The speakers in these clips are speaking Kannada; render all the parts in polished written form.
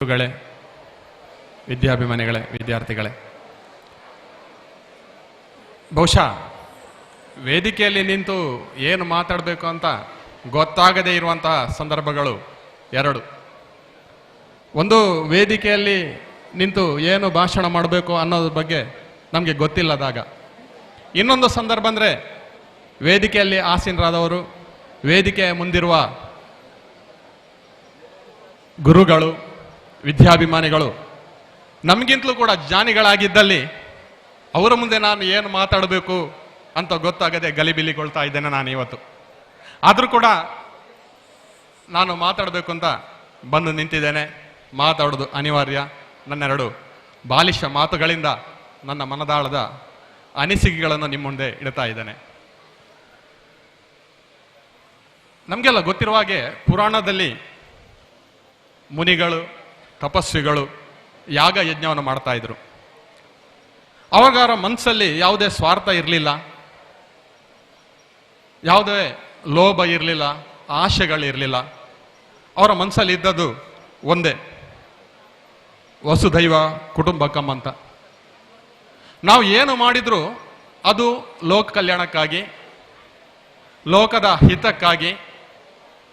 ಗುರುಗಳೇ, ವಿದ್ಯಾಭಿಮಾನಿಗಳೇ, ವಿದ್ಯಾರ್ಥಿಗಳೇ, ಬಹುಶಃ ವೇದಿಕೆಯಲ್ಲಿ ನಿಂತು ಏನು ಮಾತಾಡಬೇಕು ಅಂತ ಗೊತ್ತಾಗದೇ ಇರುವಂತಹ ಸಂದರ್ಭಗಳು ಎರಡು. ಒಂದು, ವೇದಿಕೆಯಲ್ಲಿ ನಿಂತು ಏನು ಭಾಷಣ ಮಾಡಬೇಕು ಅನ್ನೋದ್ರ ಬಗ್ಗೆ ನಮಗೆ ಗೊತ್ತಿಲ್ಲದಾಗ. ಇನ್ನೊಂದು ಸಂದರ್ಭ ಅಂದರೆ ವೇದಿಕೆಯಲ್ಲಿ ಆಸೀನರಾದವರು, ವೇದಿಕೆಯ ಮುಂದಿರುವ ಗುರುಗಳು, ವಿದ್ಯಾಭಿಮಾನಿಗಳು ನಮಗಿಂತಲೂ ಕೂಡ ಜ್ಞಾನಿಗಳಾಗಿದ್ದಲ್ಲಿ ಅವರ ಮುಂದೆ ನಾನು ಏನು ಮಾತಾಡಬೇಕು ಅಂತ ಗೊತ್ತಾಗದೆ ಗಲಿಬಿಲಿಗೊಳ್ತಾ ಇದ್ದೇನೆ ನಾನು ಇವತ್ತು. ಆದರೂ ಕೂಡ ನಾನು ಮಾತಾಡಬೇಕು ಅಂತ ಬಂದು ನಿಂತಿದ್ದೇನೆ. ಮಾತಾಡೋದು ಅನಿವಾರ್ಯ. ನನ್ನೆರಡು ಬಾಲಿಶ ಮಾತುಗಳಿಂದ ನನ್ನ ಮನದಾಳದ ಅನಿಸಿಕೆಗಳನ್ನು ನಿಮ್ಮ ಮುಂದೆ ಇಡ್ತಾ ಇದ್ದೇನೆ. ನಮಗೆಲ್ಲ ಗೊತ್ತಿರುವ ಹಾಗೆ ಪುರಾಣದಲ್ಲಿ ಮುನಿಗಳು, ತಪಸ್ವಿಗಳು ಯಾಗ ಯಜ್ಞವನ್ನು ಮಾಡ್ತಾ ಇದ್ರು. ಅವಾಗವರ ಮನಸ್ಸಲ್ಲಿ ಯಾವುದೇ ಸ್ವಾರ್ಥ ಇರಲಿಲ್ಲ, ಯಾವುದೇ ಲೋಭ ಇರಲಿಲ್ಲ, ಆಶೆಗಳಿರಲಿಲ್ಲ. ಅವರ ಮನಸ್ಸಲ್ಲಿ ಇದ್ದದ್ದು ಒಂದೇ, ವಸುದೈವ ಕುಟುಂಬಕಂ ಅಂತ. ನಾವು ಏನು ಮಾಡಿದ್ರು ಅದು ಲೋಕ ಕಲ್ಯಾಣಕ್ಕಾಗಿ, ಲೋಕದ ಹಿತಕ್ಕಾಗಿ,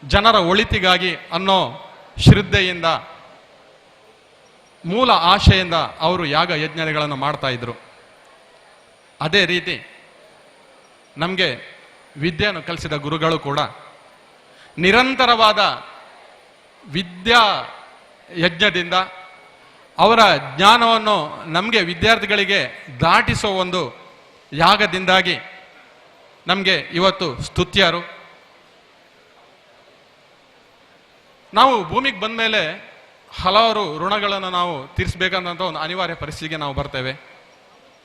ಜನರ ಒಳಿತಿಗಾಗಿ ಅನ್ನೋ ಶ್ರದ್ಧೆಯಿಂದ, ಮೂಲ ಆಶೆಯಿಂದ ಅವರು ಯಾಗ ಯಜ್ಞಗಳನ್ನು ಮಾಡ್ತಾ ಇದ್ರು. ಅದೇ ರೀತಿ ನಮಗೆ ವಿದ್ಯೆಯನ್ನು ಕಲಿಸಿದ ಗುರುಗಳು ಕೂಡ ನಿರಂತರವಾದ ವಿದ್ಯಾ ಯಜ್ಞದಿಂದ ಅವರ ಜ್ಞಾನವನ್ನು ನಮಗೆ ವಿದ್ಯಾರ್ಥಿಗಳಿಗೆ ದಾಟಿಸೋ ಒಂದು ಯಾಗದಿಂದಾಗಿ ನಮಗೆ ಇವತ್ತು ಸ್ತುತ್ಯರು. ನಾವು ಭೂಮಿಗೆ ಬಂದ ಮೇಲೆ ಹಲವಾರು ಋಣಗಳನ್ನು ನಾವು ತೀರಿಸಬೇಕಂತ ಒಂದು ಅನಿವಾರ್ಯ ಪರಿಸ್ಥಿತಿಗೆ ನಾವು ಬರ್ತೇವೆ.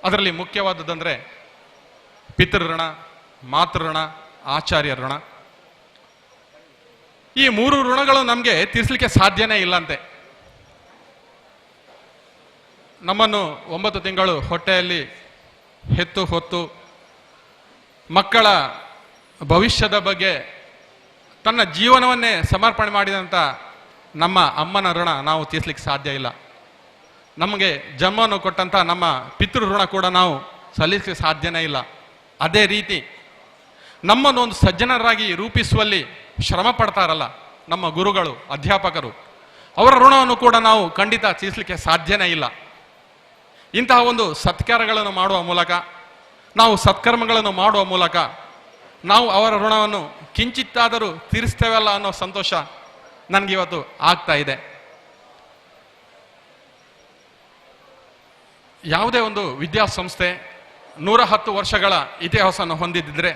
ಅದರಲ್ಲಿ ಮುಖ್ಯವಾದದ್ದಂದರೆ ಪಿತೃಋಣ, ಮಾತೃಋಣ, ಆಚಾರ್ಯ ಋಣ. ಈ ಮೂರು ಋಣಗಳು ನಮಗೆ ತೀರಿಸಲಿಕ್ಕೆ ಸಾಧ್ಯನೇ ಇಲ್ಲಂತೆ. ನಮ್ಮನ್ನು 9 ತಿಂಗಳು ಹೊಟ್ಟೆಯಲ್ಲಿ ಹೆತ್ತು ಹೊತ್ತು ಮಕ್ಕಳ ಭವಿಷ್ಯದ ಬಗ್ಗೆ ತನ್ನ ಜೀವನವನ್ನೇ ಸಮರ್ಪಣೆ ಮಾಡಿದಂಥ ನಮ್ಮ ಅಮ್ಮನ ಋಣ ನಾವು ತೀರಿಸಲಿಕ್ಕೆ ಸಾಧ್ಯ ಇಲ್ಲ. ನಮಗೆ ಜನ್ಮವನ್ನು ಕೊಟ್ಟಂಥ ನಮ್ಮ ಪಿತೃ ಋಣ ಕೂಡ ನಾವು ಸಲ್ಲಿಸಲಿಕ್ಕೆ ಸಾಧ್ಯನೇ ಇಲ್ಲ. ಅದೇ ರೀತಿ ನಮ್ಮನ್ನು ಒಂದು ಸಜ್ಜನರಾಗಿ ರೂಪಿಸುವಲ್ಲಿ ಶ್ರಮ ಪಡ್ತಾರಲ್ಲ ನಮ್ಮ ಗುರುಗಳು, ಅಧ್ಯಾಪಕರು, ಅವರ ಋಣವನ್ನು ಕೂಡ ನಾವು ಖಂಡಿತ ತೀರಿಸಲಿಕ್ಕೆ ಸಾಧ್ಯನೇ ಇಲ್ಲ. ಇಂತಹ ಒಂದು ಸತ್ಕಾರಗಳನ್ನು ಮಾಡುವ ಮೂಲಕ, ನಾವು ಸತ್ಕರ್ಮಗಳನ್ನು ಮಾಡುವ ಮೂಲಕ ನಾವು ಅವರ ಋಣವನ್ನು ಕಿಂಚಿತ್ತಾದರೂ ತೀರಿಸ್ತೇವಲ್ಲ ಅನ್ನೋ ಸಂತೋಷ ನನಗೆ ಇವತ್ತು ಆಗ್ತಾ ಇದೆ. ಯಾವುದೇ ಒಂದು ವಿದ್ಯಾಸಂಸ್ಥೆ 110 ವರ್ಷಗಳ ಇತಿಹಾಸವನ್ನು ಹೊಂದಿದ್ದರೆ,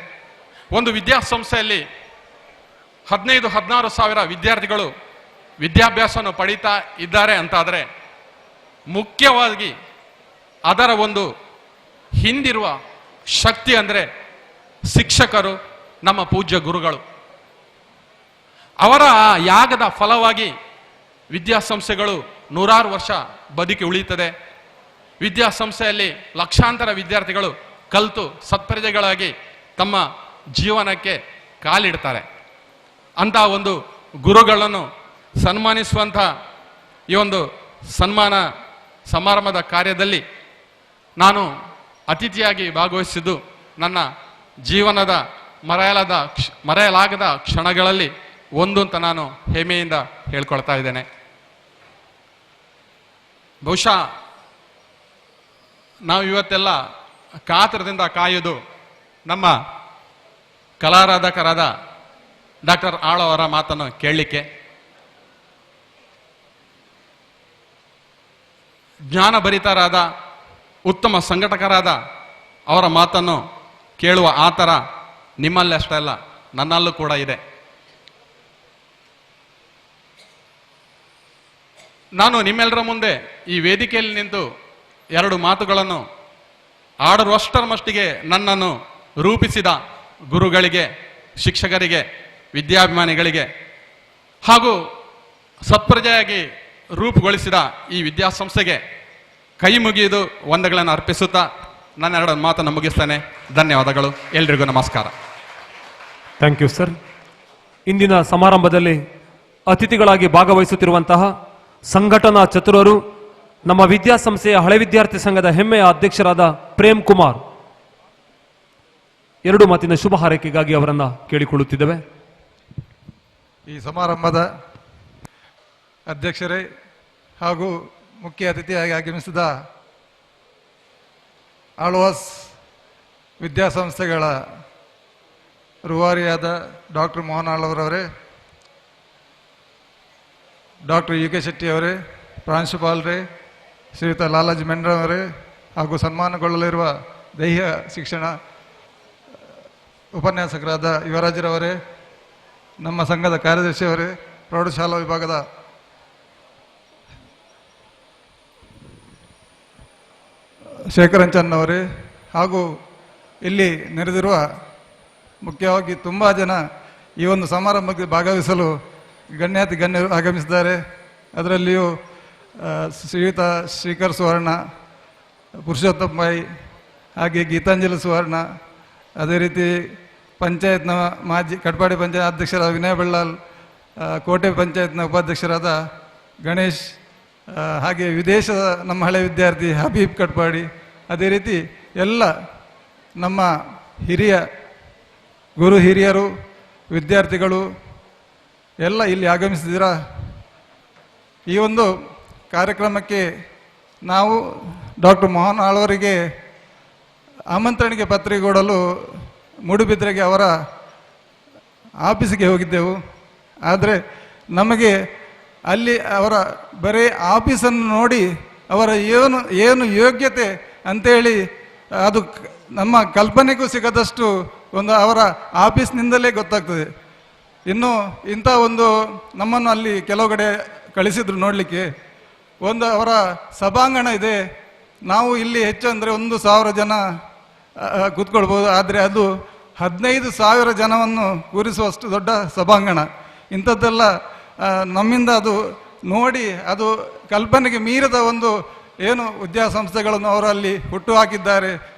ಒಂದು ವಿದ್ಯಾಸಂಸ್ಥೆಯಲ್ಲಿ 15-16 ಸಾವಿರ ವಿದ್ಯಾರ್ಥಿಗಳು ವಿದ್ಯಾಭ್ಯಾಸವನ್ನು ಪಡೀತಾ ಇದ್ದಾರೆ ಅಂತಾದರೆ, ಮುಖ್ಯವಾಗಿ ಅದರ ಒಂದು ಹಿಂದಿರುವ ಶಕ್ತಿ ಅಂದರೆ ಶಿಕ್ಷಕರು, ನಮ್ಮ ಪೂಜ್ಯ ಗುರುಗಳು. ಅವರ ಯಾಗದ ಫಲವಾಗಿ ವಿದ್ಯಾಸಂಸ್ಥೆಗಳು 100 ವರ್ಷ ಬದುಕಿ ಉಳಿಯುತ್ತದೆ. ವಿದ್ಯಾಸಂಸ್ಥೆಯಲ್ಲಿ ಲಕ್ಷಾಂತರ ವಿದ್ಯಾರ್ಥಿಗಳು ಕಲಿತು ಸತ್ಪ್ರಜೆಗಳಾಗಿ ತಮ್ಮ ಜೀವನಕ್ಕೆ ಕಾಲಿಡ್ತಾರೆ. ಅಂತಹ ಒಂದು ಗುರುಗಳನ್ನು ಸನ್ಮಾನಿಸುವಂಥ ಈ ಒಂದು ಸನ್ಮಾನ ಸಮಾರಂಭದ ಕಾರ್ಯದಲ್ಲಿ ನಾನು ಅತಿಥಿಯಾಗಿ ಭಾಗವಹಿಸಿದ್ದು ನನ್ನ ಜೀವನದ ಮರೆಯಲಾಗದ ಕ್ಷಣಗಳಲ್ಲಿ ಒಂದು ಅಂತ ನಾನು ಹೆಮ್ಮೆಯಿಂದ ಹೇಳ್ಕೊಳ್ತಾ ಇದ್ದೇನೆ. ಬಹುಶಃ ನಾವು ಇವತ್ತೆಲ್ಲ ಕಾತರದಿಂದ ಕಾಯುವುದು ನಮ್ಮ ಕಲಾರಾಧಕರಾದ ಡಾಕ್ಟರ್ ಆಳ್ ಅವರ ಮಾತನ್ನು ಕೇಳಲಿಕ್ಕೆ. ಜ್ಞಾನಭರಿತರಾದ ಉತ್ತಮ ಸಂಘಟಕರಾದ ಅವರ ಮಾತನ್ನು ಕೇಳುವ ಆತರ ನಿಮ್ಮಲ್ಲಿ ಅಷ್ಟೇ ಅಲ್ಲ, ನನ್ನಲ್ಲೂ ಕೂಡ ಇದೆ. ನಾನು ನಿಮ್ಮೆಲ್ಲರ ಮುಂದೆ ಈ ವೇದಿಕೆಯಲ್ಲಿ ನಿಂತು 2 ಮಾತುಗಳನ್ನು ಆಡುವಷ್ಟರ ಮಟ್ಟಿಗೆ ನನ್ನನ್ನು ರೂಪಿಸಿದ ಗುರುಗಳಿಗೆ, ಶಿಕ್ಷಕರಿಗೆ, ವಿದ್ಯಾಭಿಮಾನಿಗಳಿಗೆ ಹಾಗೂ ಸತ್ಪ್ರಜೆಯಾಗಿ ರೂಪುಗೊಳಿಸಿದ ಈ ವಿದ್ಯಾಸಂಸ್ಥೆಗೆ ಕೈ ಮುಗಿಯುವುದು ವಂದನೆಗಳನ್ನು ಅರ್ಪಿಸುತ್ತಾ ನನ್ನ 2 ಮಾತನ್ನು ಮುಗಿಸ್ತೇನೆ. ಧನ್ಯವಾದಗಳು. ಎಲ್ರಿಗೂ ನಮಸ್ಕಾರ. Thank you sir. ಇಂದಿನ ಸಮಾರಂಭದಲ್ಲಿ ಅತಿಥಿಗಳಾಗಿ ಭಾಗವಹಿಸುತ್ತಿರುವಂತಹ ಸಂಘಟನಾ ಚತುರರು, ನಮ್ಮ ವಿದ್ಯಾಸಂಸ್ಥೆಯ ಹಳೆ ವಿದ್ಯಾರ್ಥಿ ಸಂಘದ ಹೆಮ್ಮೆಯ ಅಧ್ಯಕ್ಷರಾದ ಪ್ರೇಮ್ ಕುಮಾರ್ 2 ಮಾತಿನ ಶುಭ ಹಾರೈಕೆಗಾಗಿ ಅವರನ್ನ ಕೇಳಿಕೊಳ್ಳುತ್ತಿದ್ದೇವೆ. ಈ ಸಮಾರಂಭದ ಅಧ್ಯಕ್ಷರೇ ಹಾಗೂ ಮುಖ್ಯ ಅತಿಥಿಯಾಗಿ ಆಗಮಿಸಿದ ಆಳ್ವಾಸ್ ವಿದ್ಯಾಸಂಸ್ಥೆಗಳ ರೂವಾರಿಯಾದ ಡಾಕ್ಟರ್ ಮೋಹನ್ ಆಳ್ವರವರೇ, ಡಾಕ್ಟರ್ ಯು ಕೆ ಶೆಟ್ಟಿ ಅವರೇ, ಪ್ರಾಂಶುಪಾಲರೇ, ಶ್ರೀಯುತ ಲಾಲಾಜಿ ಮೆಂಡ್ರವರೇ ಹಾಗೂ ಸನ್ಮಾನಗೊಳ್ಳಲಿರುವ ದೈಹಿಕ ಶಿಕ್ಷಣ ಉಪನ್ಯಾಸಕರಾದ ಯುವರಾಜರವರೇ, ನಮ್ಮ ಸಂಘದ ಕಾರ್ಯದರ್ಶಿಯವರೇ, ಪ್ರೌಢಶಾಲಾ ವಿಭಾಗದ ಶೇಖರಂಚನ್ ಅವರೇ ಹಾಗೂ ಇಲ್ಲಿ ನೆರೆದಿರುವ ಮುಖ್ಯವಾಗಿ ತುಂಬ ಜನ ಈ ಒಂದು ಸಮಾರಂಭಕ್ಕೆ ಭಾಗವಹಿಸಲು ಗಣ್ಯಾತಿ ಗಣ್ಯರು ಆಗಮಿಸಿದ್ದಾರೆ. ಅದರಲ್ಲಿಯೂ ಶ್ರೀಯುತ ಶ್ರೀಕರ್ ಸುವರ್ಣ, ಪುರುಷೋತ್ತಮ್ ಬಾಯಿ, ಹಾಗೆ ಗೀತಾಂಜಲಿ ಸುವರ್ಣ, ಅದೇ ರೀತಿ ಪಂಚಾಯತ್ನ ಮಾಜಿ ಕಟ್ಪಾಡಿ ಪಂಚಾಯತ್ ಅಧ್ಯಕ್ಷರಾದ ವಿನಯ್ ಬಳ್ಳಾಲ್, ಕೋಟೆ ಪಂಚಾಯತ್ನ ಉಪಾಧ್ಯಕ್ಷರಾದ ಗಣೇಶ್, ಹಾಗೆ ವಿದೇಶದ ನಮ್ಮ ಹಳೆ ವಿದ್ಯಾರ್ಥಿ ಹಬೀಬ್ ಕಟ್ಪಾಡಿ, ಅದೇ ರೀತಿ ಎಲ್ಲ ನಮ್ಮ ಗುರು ಹಿರಿಯರು, ವಿದ್ಯಾರ್ಥಿಗಳು ಎಲ್ಲ ಇಲ್ಲಿ ಆಗಮಿಸಿದ್ದೀರಾ. ಈ ಒಂದು ಕಾರ್ಯಕ್ರಮಕ್ಕೆ ನಾವು ಡಾಕ್ಟರ್ ಮೋಹನ್ ಆಳ್ವರಿಗೆ ಆಮಂತ್ರಣಕ್ಕೆ ಪತ್ರಿಕೆ ಕೊಡಲು ಮೂಡುಬಿದ್ರೆಗೆ ಅವರ ಆಫೀಸಿಗೆ ಹೋಗಿದ್ದೆವು. ಆದರೆ ನಮಗೆ ಅಲ್ಲಿ ಅವರ ಬರೀ ಆಫೀಸನ್ನು ನೋಡಿ ಅವರ ಏನು ಯೋಗ್ಯತೆ ಅಂತೇಳಿ ಅದು ನಮ್ಮ ಕಲ್ಪನೆಗೂ ಸಿಗದಷ್ಟು ಒಂದು ಅವರ ಆಫೀಸ್ನಿಂದಲೇ ಗೊತ್ತಾಗ್ತದೆ. ಇನ್ನು ಇಂಥ ಒಂದು ನಮ್ಮನ್ನು ಅಲ್ಲಿ ಕೆಲವು ಕಡೆ ಕಳಿಸಿದ್ರು ನೋಡಲಿಕ್ಕೆ. ಒಂದು ಅವರ ಸಭಾಂಗಣ ಇದೆ, ನಾವು ಇಲ್ಲಿ ಹೆಚ್ಚು ಅಂದರೆ 1,000 ಜನ ಕೂತ್ಕೊಳ್ಬೋದು, ಆದರೆ ಅದು 15,000 ಜನವನ್ನು ಕೂರಿಸುವಷ್ಟು ದೊಡ್ಡ ಸಭಾಂಗಣ. ಇಂಥದ್ದೆಲ್ಲ ನಮ್ಮಿಂದ ಅದು ನೋಡಿ ಅದು ಕಲ್ಪನೆಗೆ ಮೀರಿದ ಒಂದು ಏನು ವಿದ್ಯಾಸಂಸ್ಥೆಗಳನ್ನು ಅವರಲ್ಲಿ ಹುಟ್ಟು ಹಾಕಿದ್ದಾರೆ.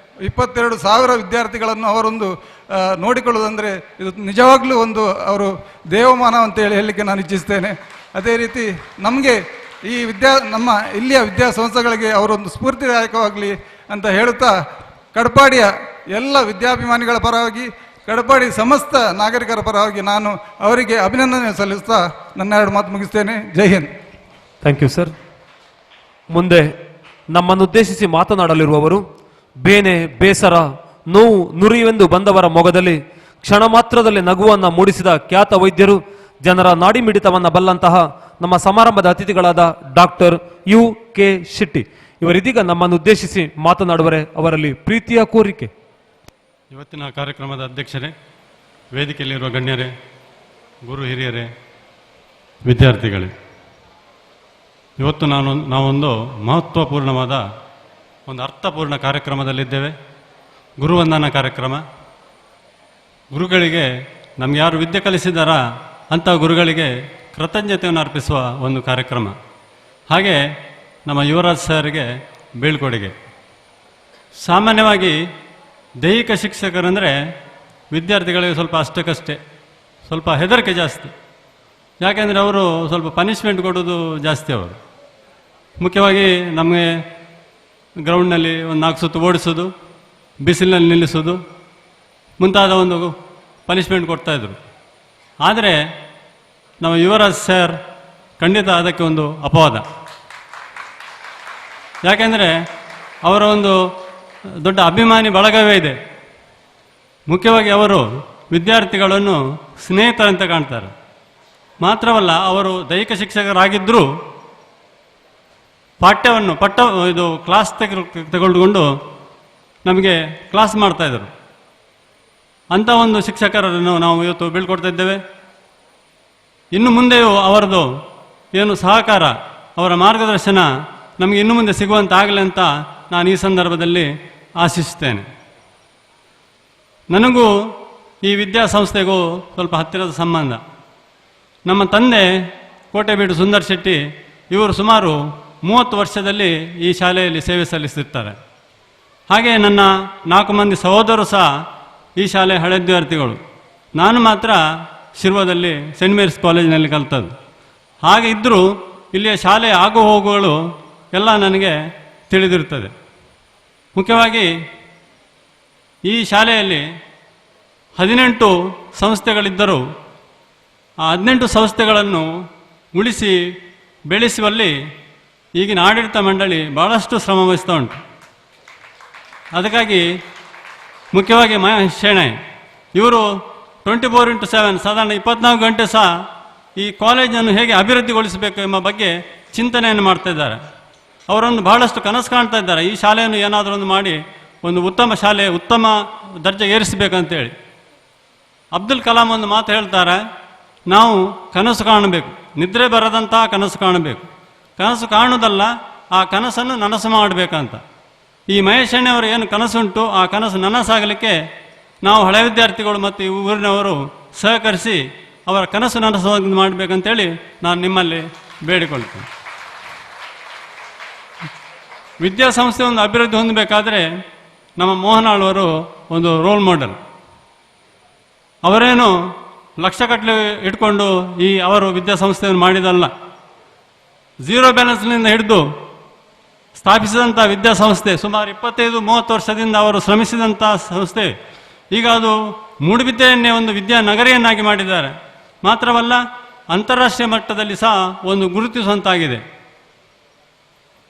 22,000 ವಿದ್ಯಾರ್ಥಿಗಳನ್ನು ಅವರೊಂದು ನೋಡಿಕೊಳ್ಳುವುದಂದರೆ ಇದು ನಿಜವಾಗ್ಲೂ ಒಂದು ಅವರು ದೇವಮಾನ ಅಂತೇಳಿ ಹೇಳಲಿಕ್ಕೆ ನಾನು ಇಚ್ಛಿಸ್ತೇನೆ. ಅದೇ ರೀತಿ ನಮಗೆ ಈ ನಮ್ಮ ಇಲ್ಲಿಯ ವಿದ್ಯಾಸಂಸ್ಥೆಗಳಿಗೆ ಅವರೊಂದು ಸ್ಫೂರ್ತಿದಾಯಕವಾಗಲಿ ಅಂತ ಹೇಳುತ್ತಾ, ಕಡಪಾಡಿಯ ಎಲ್ಲ ವಿದ್ಯಾಭಿಮಾನಿಗಳ ಪರವಾಗಿ, ಕಡಪಾಡಿ ಸಮಸ್ತ ನಾಗರಿಕರ ಪರವಾಗಿ ನಾನು ಅವರಿಗೆ ಅಭಿನಂದನೆ ಸಲ್ಲಿಸ್ತಾ ನನ್ನ 2 ಮಾತು ಮುಗಿಸ್ತೇನೆ. ಜೈ ಹಿಂದ್. Thank you sir. ಮುಂದೆ ನಮ್ಮನ್ನುದ್ದೇಶಿಸಿ ಮಾತನಾಡಲಿರುವವರು ಬೇನೆ, ಬೇಸರ, ನೋವು ನುರಿಯುವೆಂದು ಬಂದವರ ಮೊಗದಲ್ಲಿ ಕ್ಷಣ ಮಾತ್ರದಲ್ಲಿ ನಗುವನ್ನ ಮೂಡಿಸಿದ ಖ್ಯಾತ ವೈದ್ಯರು, ಜನರ ನಾಡಿ ಮಿಡಿತವನ್ನ ಬಲ್ಲಂತಹ ನಮ್ಮ ಸಮಾರಂಭದ ಅತಿಥಿಗಳಾದ ಡಾಕ್ಟರ್ ಯು ಕೆ ಶೆಟ್ಟಿ ಇವರಿದೀಗ ನಮ್ಮನ್ನುದ್ದೇಶಿಸಿ ಮಾತನಾಡುವರೆ. ಅವರಲ್ಲಿ ಪ್ರೀತಿಯ ಕೋರಿಕೆ. ಇವತ್ತಿನ ಕಾರ್ಯಕ್ರಮದ ಅಧ್ಯಕ್ಷರೇ, ವೇದಿಕೆಯಲ್ಲಿರುವ ಗಣ್ಯರೇ, ಗುರು ಹಿರಿಯರೇ, ವಿದ್ಯಾರ್ಥಿಗಳೇ, ಇವತ್ತು ನಾವೊಂದು ಮಹತ್ವಪೂರ್ಣವಾದ ಒಂದು ಅರ್ಥಪೂರ್ಣ ಕಾರ್ಯಕ್ರಮದಲ್ಲಿದ್ದೇವೆ. ಗುರುವಂದನಾ ಕಾರ್ಯಕ್ರಮ. ಗುರುಗಳಿಗೆ ನಮ್ಗೆ ಯಾರು ವಿದ್ಯೆ ಕಲಿಸಿದಾರ ಅಂಥ ಗುರುಗಳಿಗೆ ಕೃತಜ್ಞತೆಯನ್ನು ಅರ್ಪಿಸುವ ಒಂದು ಕಾರ್ಯಕ್ರಮ. ಹಾಗೆ ನಮ್ಮ ಯುವರಾಜ್ ಸರ್ಗೆ ಬೀಳ್ಕೊಡುಗೆ. ಸಾಮಾನ್ಯವಾಗಿ ದೈಹಿಕ ಶಿಕ್ಷಕರಂದರೆ ವಿದ್ಯಾರ್ಥಿಗಳಿಗೆ ಸ್ವಲ್ಪ ಅಷ್ಟಕ್ಕಷ್ಟೇ, ಸ್ವಲ್ಪ ಹೆದರಿಕೆ ಜಾಸ್ತಿ. ಯಾಕೆಂದರೆ ಅವರು ಸ್ವಲ್ಪ ಪನಿಷ್ಮೆಂಟ್ ಕೊಡೋದು ಜಾಸ್ತಿ. ಅವರು ಮುಖ್ಯವಾಗಿ ನಮಗೆ ಗ್ರೌಂಡ್ನಲ್ಲಿ ಒಂದು 4 ಸುತ್ತು ಓಡಿಸೋದು, ಬಿಸಿಲಿನಲ್ಲಿ ನಿಲ್ಲಿಸೋದು ಮುಂತಾದ ಒಂದು ಪನಿಷ್ಮೆಂಟ್ ಕೊಡ್ತಾಯಿದ್ರು. ಆದರೆ ನಮ್ಮ ಯುವರಾಜ್ ಸರ್ ಖಂಡಿತ ಅದಕ್ಕೆ ಒಂದು ಅಪವಾದ. ಯಾಕೆಂದರೆ ಅವರ ಒಂದು ದೊಡ್ಡ ಅಭಿಮಾನಿ ಬಳಗವೇ ಇದೆ. ಮುಖ್ಯವಾಗಿ ಅವರು ವಿದ್ಯಾರ್ಥಿಗಳನ್ನು ಸ್ನೇಹಿತರಂತೆ ಕಾಣ್ತಾರೆ. ಮಾತ್ರವಲ್ಲ, ಅವರು ದೈಹಿಕ ಶಿಕ್ಷಕರಾಗಿದ್ದರೂ ಇದು ಕ್ಲಾಸ್ ತೆಗೆದುಕೊಂಡು ನಮಗೆ ಕ್ಲಾಸ್ ಮಾಡ್ತಾಯಿದ್ರು. ಅಂಥ ಒಂದು ಶಿಕ್ಷಕರನ್ನು ನಾವು ಇವತ್ತು ಬೀಳ್ಕೊಡ್ತಾ ಇದ್ದೇವೆ. ಇನ್ನು ಮುಂದೆಯೂ ಅವರದು ಏನು ಸಹಕಾರ, ಅವರ ಮಾರ್ಗದರ್ಶನ ನಮಗೆ ಇನ್ನು ಮುಂದೆ ಸಿಗುವಂತಾಗಲಿ ಅಂತ ನಾನು ಈ ಸಂದರ್ಭದಲ್ಲಿ ಆಶಿಸುತ್ತೇನೆ. ನನಗೂ ಈ ವಿದ್ಯಾಸಂಸ್ಥೆಗೂ ಸ್ವಲ್ಪ ಹತ್ತಿರದ ಸಂಬಂಧ. ನಮ್ಮ ತಂದೆ ಕೋಟೆಬೀಡು ಸುಂದರ್ ಶೆಟ್ಟಿ, ಇವರು ಸುಮಾರು 30 ವರ್ಷದಲ್ಲಿ ಈ ಶಾಲೆಯಲ್ಲಿ ಸೇವೆ ಸಲ್ಲಿಸುತ್ತಾರೆ. ಹಾಗೆ ನನ್ನ 4 ಮಂದಿ ಸಹೋದರರು ಸಹ ಈ ಶಾಲೆ ಹಳೆ ವಿದ್ಯಾರ್ಥಿಗಳು. ನಾನು ಮಾತ್ರ ಶಿರ್ವದಲ್ಲಿ ಸೆಂಟ್ ಮೇರಿಸ್ ಕಾಲೇಜಿನಲ್ಲಿ ಕಲಿತದ್ದು. ಹಾಗೆ ಇದ್ದರೂ ಇಲ್ಲಿಯ ಶಾಲೆಯ ಆಗು ಹೋಗುಗಳು ಎಲ್ಲ ನನಗೆ ತಿಳಿದಿರುತ್ತದೆ. ಮುಖ್ಯವಾಗಿ ಈ ಶಾಲೆಯಲ್ಲಿ 18 ಸಂಸ್ಥೆಗಳಿದ್ದರೂ ಆ 18 ಸಂಸ್ಥೆಗಳನ್ನು ಉಳಿಸಿ ಬೆಳೆಸುವಲ್ಲಿ ಈಗಿನ ಆಡಳಿತ ಮಂಡಳಿ ಭಾಳಷ್ಟು ಶ್ರಮ ವಹಿಸ್ತಾ ಉಂಟು. ಅದಕ್ಕಾಗಿ ಮುಖ್ಯವಾಗಿ ಮಹೇಶ್ ಶೆಣೈ ಇವರು 24x7 ಸಾಧಾರಣ 24 ಗಂಟೆ ಸಹ ಈ ಕಾಲೇಜನ್ನು ಹೇಗೆ ಅಭಿವೃದ್ಧಿಗೊಳಿಸಬೇಕು ಎಂಬ ಬಗ್ಗೆ ಚಿಂತನೆಯನ್ನು ಮಾಡ್ತಾ ಇದ್ದಾರೆ. ಅವರನ್ನು ಬಹಳಷ್ಟು ಕನಸು ಕಾಣ್ತಾ ಇದ್ದಾರೆ, ಈ ಶಾಲೆಯನ್ನು ಏನಾದರೂ ಒಂದು ಮಾಡಿ ಒಂದು ಉತ್ತಮ ಶಾಲೆ, ಉತ್ತಮ ದರ್ಜೆಗೆ ಏರಿಸಬೇಕಂತೇಳಿ. ಅಬ್ದುಲ್ ಕಲಾಂ ಒಂದು ಮಾತು ಹೇಳ್ತಾರೆ, ನಾವು ಕನಸು ಕಾಣಬೇಕು, ನಿದ್ರೆ ಬರದಂತಹ ಕನಸು ಕಾಣಬೇಕು, ಕನಸು ಕಾಣುವುದಲ್ಲ ಆ ಕನಸನ್ನು ನನಸು ಮಾಡಬೇಕಂತ. ಈ ಮಹೇಶ್ ಶೆಣೈ ಅವರು ಏನು ಕನಸುಂಟು ಆ ಕನಸು ನನಸಾಗಲಿಕ್ಕೆ ನಾವು ಹಳೆ ವಿದ್ಯಾರ್ಥಿಗಳು ಮತ್ತು ಈ ಊರಿನವರು ಸಹಕರಿಸಿ ಅವರ ಕನಸು ನನಸು ಮಾಡಬೇಕಂತೇಳಿ ನಾನು ನಿಮ್ಮಲ್ಲಿ ಬೇಡಿಕೊಳ್ತೇನೆ. ವಿದ್ಯಾಸಂಸ್ಥೆ ಒಂದು ಅಭಿವೃದ್ಧಿ ಹೊಂದಬೇಕಾದ್ರೆ ನಮ್ಮ ಮೋಹನಾಳ್ ಒಂದು ರೋಲ್ ಮಾಡೆಲ್. ಅವರೇನು ಲಕ್ಷಗಟ್ಟಲೆ ಇಟ್ಕೊಂಡು ಅವರು ವಿದ್ಯಾಸಂಸ್ಥೆಯನ್ನು ಮಾಡಿದಲ್ಲ, ಝೀರೋ ಬ್ಯಾಲೆನ್ಸ್ನಿಂದ ಹಿಡಿದು ಸ್ಥಾಪಿಸಿದಂಥ ವಿದ್ಯಾಸಂಸ್ಥೆ, ಸುಮಾರು 25-30 ವರ್ಷದಿಂದ ಅವರು ಶ್ರಮಿಸಿದಂಥ ಸಂಸ್ಥೆ. ಈಗ ಅದು ಮೂಡುಬಿದ್ರೆಯನ್ನೇ ಒಂದು ವಿದ್ಯಾನಗರಿಯನ್ನಾಗಿ ಮಾಡಿದ್ದಾರೆ. ಮಾತ್ರವಲ್ಲ, ಅಂತಾರಾಷ್ಟ್ರೀಯ ಮಟ್ಟದಲ್ಲಿ ಸಹ ಒಂದು ಗುರುತಿಸುವಂತಾಗಿದೆ.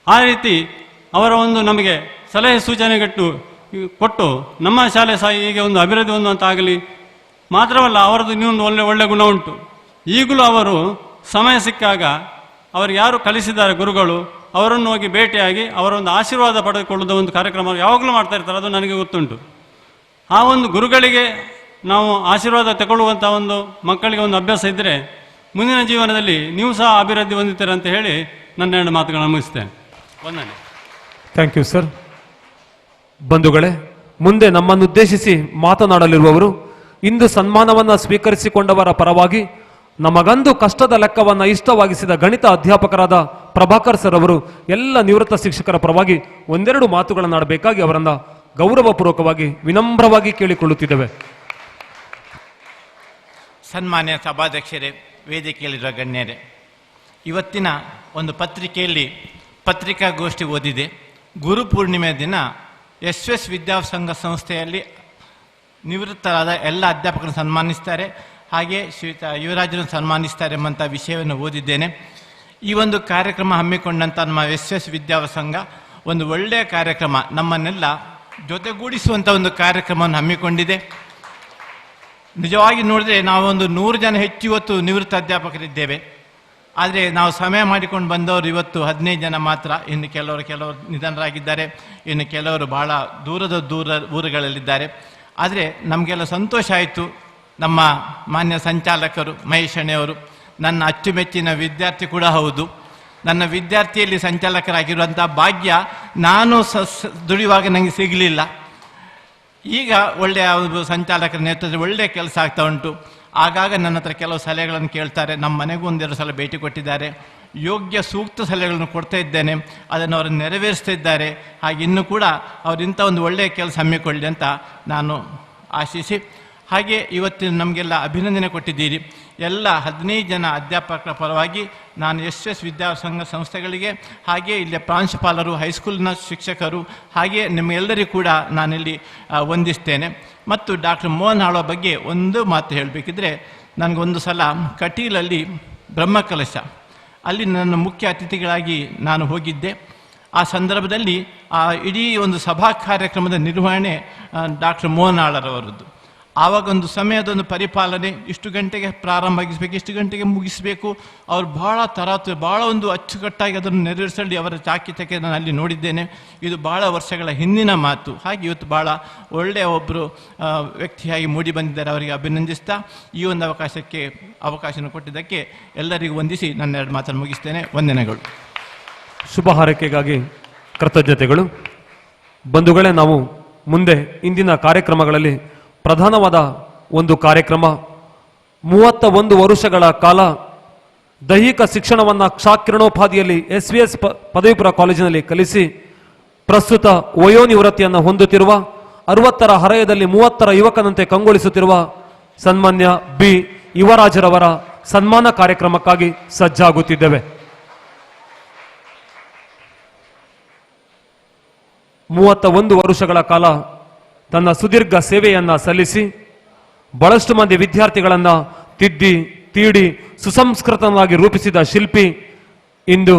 ಆ ರೀತಿ ಅವರ ಒಂದು ನಮಗೆ ಸಲಹೆ ಸೂಚನೆಗಟ್ಟು ಕೊಟ್ಟು ನಮ್ಮ ಶಾಲೆ ಸಹ ಹೀಗೆ ಒಂದು ಅಭಿವೃದ್ಧಿ ಹೊಂದುವಂತಾಗಲಿ. ಮಾತ್ರವಲ್ಲ, ಅವರದ್ದು ಇನ್ನೊಂದು ಒಳ್ಳೆ ಗುಣ ಉಂಟು. ಈಗಲೂ ಅವರು ಸಮಯ ಸಿಕ್ಕಾಗ ಅವರು ಯಾರು ಕಲಿಸಿದ್ದಾರೆ ಗುರುಗಳು, ಅವರನ್ನು ಹೋಗಿ ಭೇಟಿಯಾಗಿ ಅವರೊಂದು ಆಶೀರ್ವಾದ ಪಡೆದುಕೊಳ್ಳುವ ಒಂದು ಕಾರ್ಯಕ್ರಮ ಯಾವಾಗಲೂ ಮಾಡ್ತಾ ಇರ್ತಾರೆ, ಅದು ನನಗೆ ಗೊತ್ತುಂಟು. ಆ ಒಂದು ಗುರುಗಳಿಗೆ ನಾವು ಆಶೀರ್ವಾದ ತಗೊಳ್ಳುವಂಥ ಒಂದು ಮಕ್ಕಳಿಗೆ ಒಂದು ಅಭ್ಯಾಸ ಇದ್ದರೆ ಮುಂದಿನ ಜೀವನದಲ್ಲಿ ನೀವು ಸಹ ಅಭಿವೃದ್ಧಿ ಹೊಂದುತ್ತೀರ ಅಂತ ಹೇಳಿ ನನ್ನ 2 ಮಾತುಗಳನ್ನು ಮುಗಿಸ್ತೇನೆ. ವಂದನೆ. Thank you sir. ಬಂಧುಗಳೇ, ಮುಂದೆ ನಮ್ಮನ್ನುದ್ದೇಶಿಸಿ ಮಾತನಾಡಲಿರುವವರು ಇಂದು ಸನ್ಮಾನವನ್ನು ಸ್ವೀಕರಿಸಿಕೊಂಡವರ ಪರವಾಗಿ ನಮಗಂದು ಕಷ್ಟದ ಲೆಕ್ಕವನ್ನು ಇಷ್ಟವಾಗಿಸಿದ ಗಣಿತ ಅಧ್ಯಾಪಕರಾದ ಪ್ರಭಾಕರ್ ಸರ್ ಅವರು ಎಲ್ಲ ನಿವೃತ್ತ ಶಿಕ್ಷಕರ ಪರವಾಗಿ 1-2 ಮಾತುಗಳನ್ನಾಡಬೇಕಾಗಿ ಅವರನ್ನ ಗೌರವಪೂರ್ವಕವಾಗಿ ವಿನಮ್ರವಾಗಿ ಕೇಳಿಕೊಳ್ಳುತ್ತಿದ್ದೇವೆ. ಸನ್ಮಾನ್ಯ ಸಭಾಧ್ಯಕ್ಷರೇ, ವೇದಿಕೆಯಲ್ಲಿರುವ ಗಣ್ಯರೇ, ಇವತ್ತಿನ ಒಂದು ಪತ್ರಿಕೆಯಲ್ಲಿ ಪತ್ರಿಕಾಗೋಷ್ಠಿ ಓದಿದೆ. ಗುರುಪೂರ್ಣಿಮೆ ದಿನ ಎಸ್ ವಿದ್ಯಾಸಂಘ ಸಂಸ್ಥೆಯಲ್ಲಿ ನಿವೃತ್ತರಾದ ಎಲ್ಲ ಅಧ್ಯಾಪಕರನ್ನು ಸನ್ಮಾನಿಸ್ತಾರೆ, ಹಾಗೆ ಶ್ರೀಯುತ ಯುವರಾಜರನ್ನು ಸನ್ಮಾನಿಸ್ತಾರೆ ಎಂಬಂಥ ವಿಷಯವನ್ನು ಓದಿದ್ದೇನೆ. ಈ ಒಂದು ಕಾರ್ಯಕ್ರಮ ಹಮ್ಮಿಕೊಂಡಂಥ ನಮ್ಮ ಎಸ್ ವಿದ್ಯಾಸಂಘ ಒಂದು ಒಳ್ಳೆಯ ಕಾರ್ಯಕ್ರಮ, ನಮ್ಮನ್ನೆಲ್ಲ ಜೊತೆಗೂಡಿಸುವಂಥ ಒಂದು ಕಾರ್ಯಕ್ರಮವನ್ನು ಹಮ್ಮಿಕೊಂಡಿದೆ. ನಿಜವಾಗಿ ನೋಡಿದ್ರೆ ನಾವೊಂದು 100 ಜನ ಹೆಚ್ಚು ಇವತ್ತು ನಿವೃತ್ತ ಅಧ್ಯಾಪಕರಿದ್ದೇವೆ. ಆದರೆ ನಾವು ಸಮಯ ಮಾಡಿಕೊಂಡು ಬಂದವರು ಇವತ್ತು 15 ಜನ ಮಾತ್ರ. ಇನ್ನು ಕೆಲವರು ನಿಧನರಾಗಿದ್ದಾರೆ, ಇನ್ನು ಕೆಲವರು ಬಹಳ ದೂರ ಊರುಗಳಲ್ಲಿದ್ದಾರೆ. ಆದರೆ ನಮಗೆಲ್ಲ ಸಂತೋಷ ಆಯಿತು. ನಮ್ಮ ಮಾನ್ಯ ಸಂಚಾಲಕರು ಮಹೇಶ್ ಶೆಣೈ ಅವರು ನನ್ನ ಅಚ್ಚುಮೆಚ್ಚಿನ ವಿದ್ಯಾರ್ಥಿ ಕೂಡ ಹೌದು. ನನ್ನ ವಿದ್ಯಾರ್ಥಿಯಲ್ಲಿ ಸಂಚಾಲಕರಾಗಿರುವಂಥ ಭಾಗ್ಯ ನಾನು ದುಡಿಯುವಾಗ ನನಗೆ ಸಿಗಲಿಲ್ಲ. ಈಗ ಒಳ್ಳೆಯ ಸಂಚಾಲಕರ ನೇತೃತ್ವದಲ್ಲಿ ಒಳ್ಳೆಯ ಕೆಲಸ ಆಗ್ತಾ ಉಂಟು. ಆಗಾಗ ನನ್ನ ಹತ್ರ ಕೆಲವು ಸಲಹೆಗಳನ್ನು ಕೇಳ್ತಾರೆ. ನಮ್ಮ ಮನೆಗೂ 1-2 ಸಲ ಭೇಟಿ ಕೊಟ್ಟಿದ್ದಾರೆ. ಯೋಗ್ಯ ಸೂಕ್ತ ಸಲಹೆಗಳನ್ನು ಕೊಡ್ತಾ ಇದ್ದೇನೆ, ಅದನ್ನು ಅವರು ನೆರವೇರಿಸ್ತಾ ಇದ್ದಾರೆ. ಹಾಗೆ ಇನ್ನೂ ಕೂಡ ಅವರು ಇಂಥ ಒಂದು ಒಳ್ಳೆಯ ಕೆಲಸ ಹಮ್ಮಿಕೊಳ್ಳಿ ಅಂತ ನಾನು ಆಶಿಸಿ, ಹಾಗೆ ಇವತ್ತಿನ ನಮಗೆಲ್ಲ ಅಭಿನಂದನೆ ಕೊಟ್ಟಿದ್ದೀರಿ. ಎಲ್ಲ 15 ಜನ ಅಧ್ಯಾಪಕರ ಪರವಾಗಿ ನಾನು ಎಸ್ ವಿದ್ಯಾಸಂಘ ಸಂಸ್ಥೆಗಳಿಗೆ, ಹಾಗೆ ಇಲ್ಲಿ ಪ್ರಾಂಶುಪಾಲರು, ಹೈಸ್ಕೂಲ್ನ ಶಿಕ್ಷಕರು, ಹಾಗೆ ನಿಮ್ಮೆಲ್ಲರಿಗೂ ಕೂಡ ನಾನಿಲ್ಲಿ ವಂದಿಸ್ತೇನೆ. ಮತ್ತು ಡಾಕ್ಟರ್ ಮೋಹನ್ ಆಳ್ವ ಬಗ್ಗೆ ಒಂದು ಮಾತು ಹೇಳಬೇಕಿದ್ರೆ, ನನಗೊಂದು ಸಲ ಕಟೀಲಲ್ಲಿ ಬ್ರಹ್ಮಕಲಶ ಅಲ್ಲಿ ನನ್ನ ಮುಖ್ಯ ಅತಿಥಿಗಳಾಗಿ ನಾನು ಹೋಗಿದ್ದೆ. ಆ ಸಂದರ್ಭದಲ್ಲಿ ಆ ಇಡೀ ಒಂದು ಸಭಾ ಕಾರ್ಯಕ್ರಮದ ನಿರ್ವಹಣೆ ಡಾಕ್ಟರ್ ಮೋಹನ್ ಆಳ್ವರವರದ್ದು. ಆವಾಗ ಒಂದು ಸಮಯದೊಂದು ಪರಿಪಾಲನೆ, ಇಷ್ಟು ಗಂಟೆಗೆ ಪ್ರಾರಂಭಿಸಬೇಕು, ಇಷ್ಟು ಗಂಟೆಗೆ ಮುಗಿಸಬೇಕು. ಅವರು ಭಾಳ ಒಂದು ಅಚ್ಚುಕಟ್ಟಾಗಿ ಅದನ್ನು ನೆರವೇರಿಸಲಿ ಅವರ ಚಾಕಿಚಕ್ಕೆ ನಾನು ಅಲ್ಲಿ ನೋಡಿದ್ದೇನೆ. ಇದು ಭಾಳ ವರ್ಷಗಳ ಹಿಂದಿನ ಮಾತು. ಹಾಗೆ ಇವತ್ತು ಭಾಳ ಒಳ್ಳೆಯ ಒಬ್ಬರು ವ್ಯಕ್ತಿಯಾಗಿ ಮೂಡಿ ಬಂದಿದ್ದಾರೆ. ಅವರಿಗೆ ಅಭಿನಂದಿಸ್ತಾ ಈ ಒಂದು ಅವಕಾಶನ ಕೊಟ್ಟಿದ್ದಕ್ಕೆ ಎಲ್ಲರಿಗೂ ವಂದಿಸಿ ನನ್ನ 2 ಮಾತನ್ನು ಮುಗಿಸ್ತೇನೆ. ವಂದನೆಗಳು. ಶುಭ ಹಾರೈಕೆಗಾಗಿ ಕೃತಜ್ಞತೆಗಳು. ಬಂಧುಗಳೇ, ನಾವು ಮುಂದೆ ಇಂದಿನ ಕಾರ್ಯಕ್ರಮಗಳಲ್ಲಿ ಪ್ರಧಾನವಾದ ಒಂದು ಕಾರ್ಯಕ್ರಮ 31 ವರ್ಷಗಳ ಕಾಲ ದೈಹಿಕ ಶಿಕ್ಷಣವನ್ನು ಕ್ಷಾಕಿರಣೋಪಾದಿಯಲ್ಲಿ SVS ಪದವಿಪೂರ್ವ ಕಾಲೇಜಿನಲ್ಲಿ ಕಲಿಸಿ ಪ್ರಸ್ತುತ ವಯೋನಿವೃತ್ತಿಯನ್ನು ಹೊಂದುತ್ತಿರುವ 60ರ ಹರೆಯದಲ್ಲಿ 30ರ ಯುವಕನಂತೆ ಕಂಗೊಳಿಸುತ್ತಿರುವ ಸನ್ಮಾನ್ಯ ಬಿ ಯುವರಾಜರವರ ಸನ್ಮಾನ ಕಾರ್ಯಕ್ರಮಕ್ಕಾಗಿ ಸಜ್ಜಾಗುತ್ತಿದ್ದೇವೆ. 31 ವರ್ಷಗಳ ಕಾಲ ತನ್ನ ಸುದೀರ್ಘ ಸೇವೆಯನ್ನ ಸಲ್ಲಿಸಿ ಬಹಳಷ್ಟು ಮಂದಿ ವಿದ್ಯಾರ್ಥಿಗಳನ್ನ ತಿದ್ದಿ ತೀಡಿ ಸುಸಂಸ್ಕೃತನಾಗಿ ರೂಪಿಸಿದ ಶಿಲ್ಪಿ ಇಂದು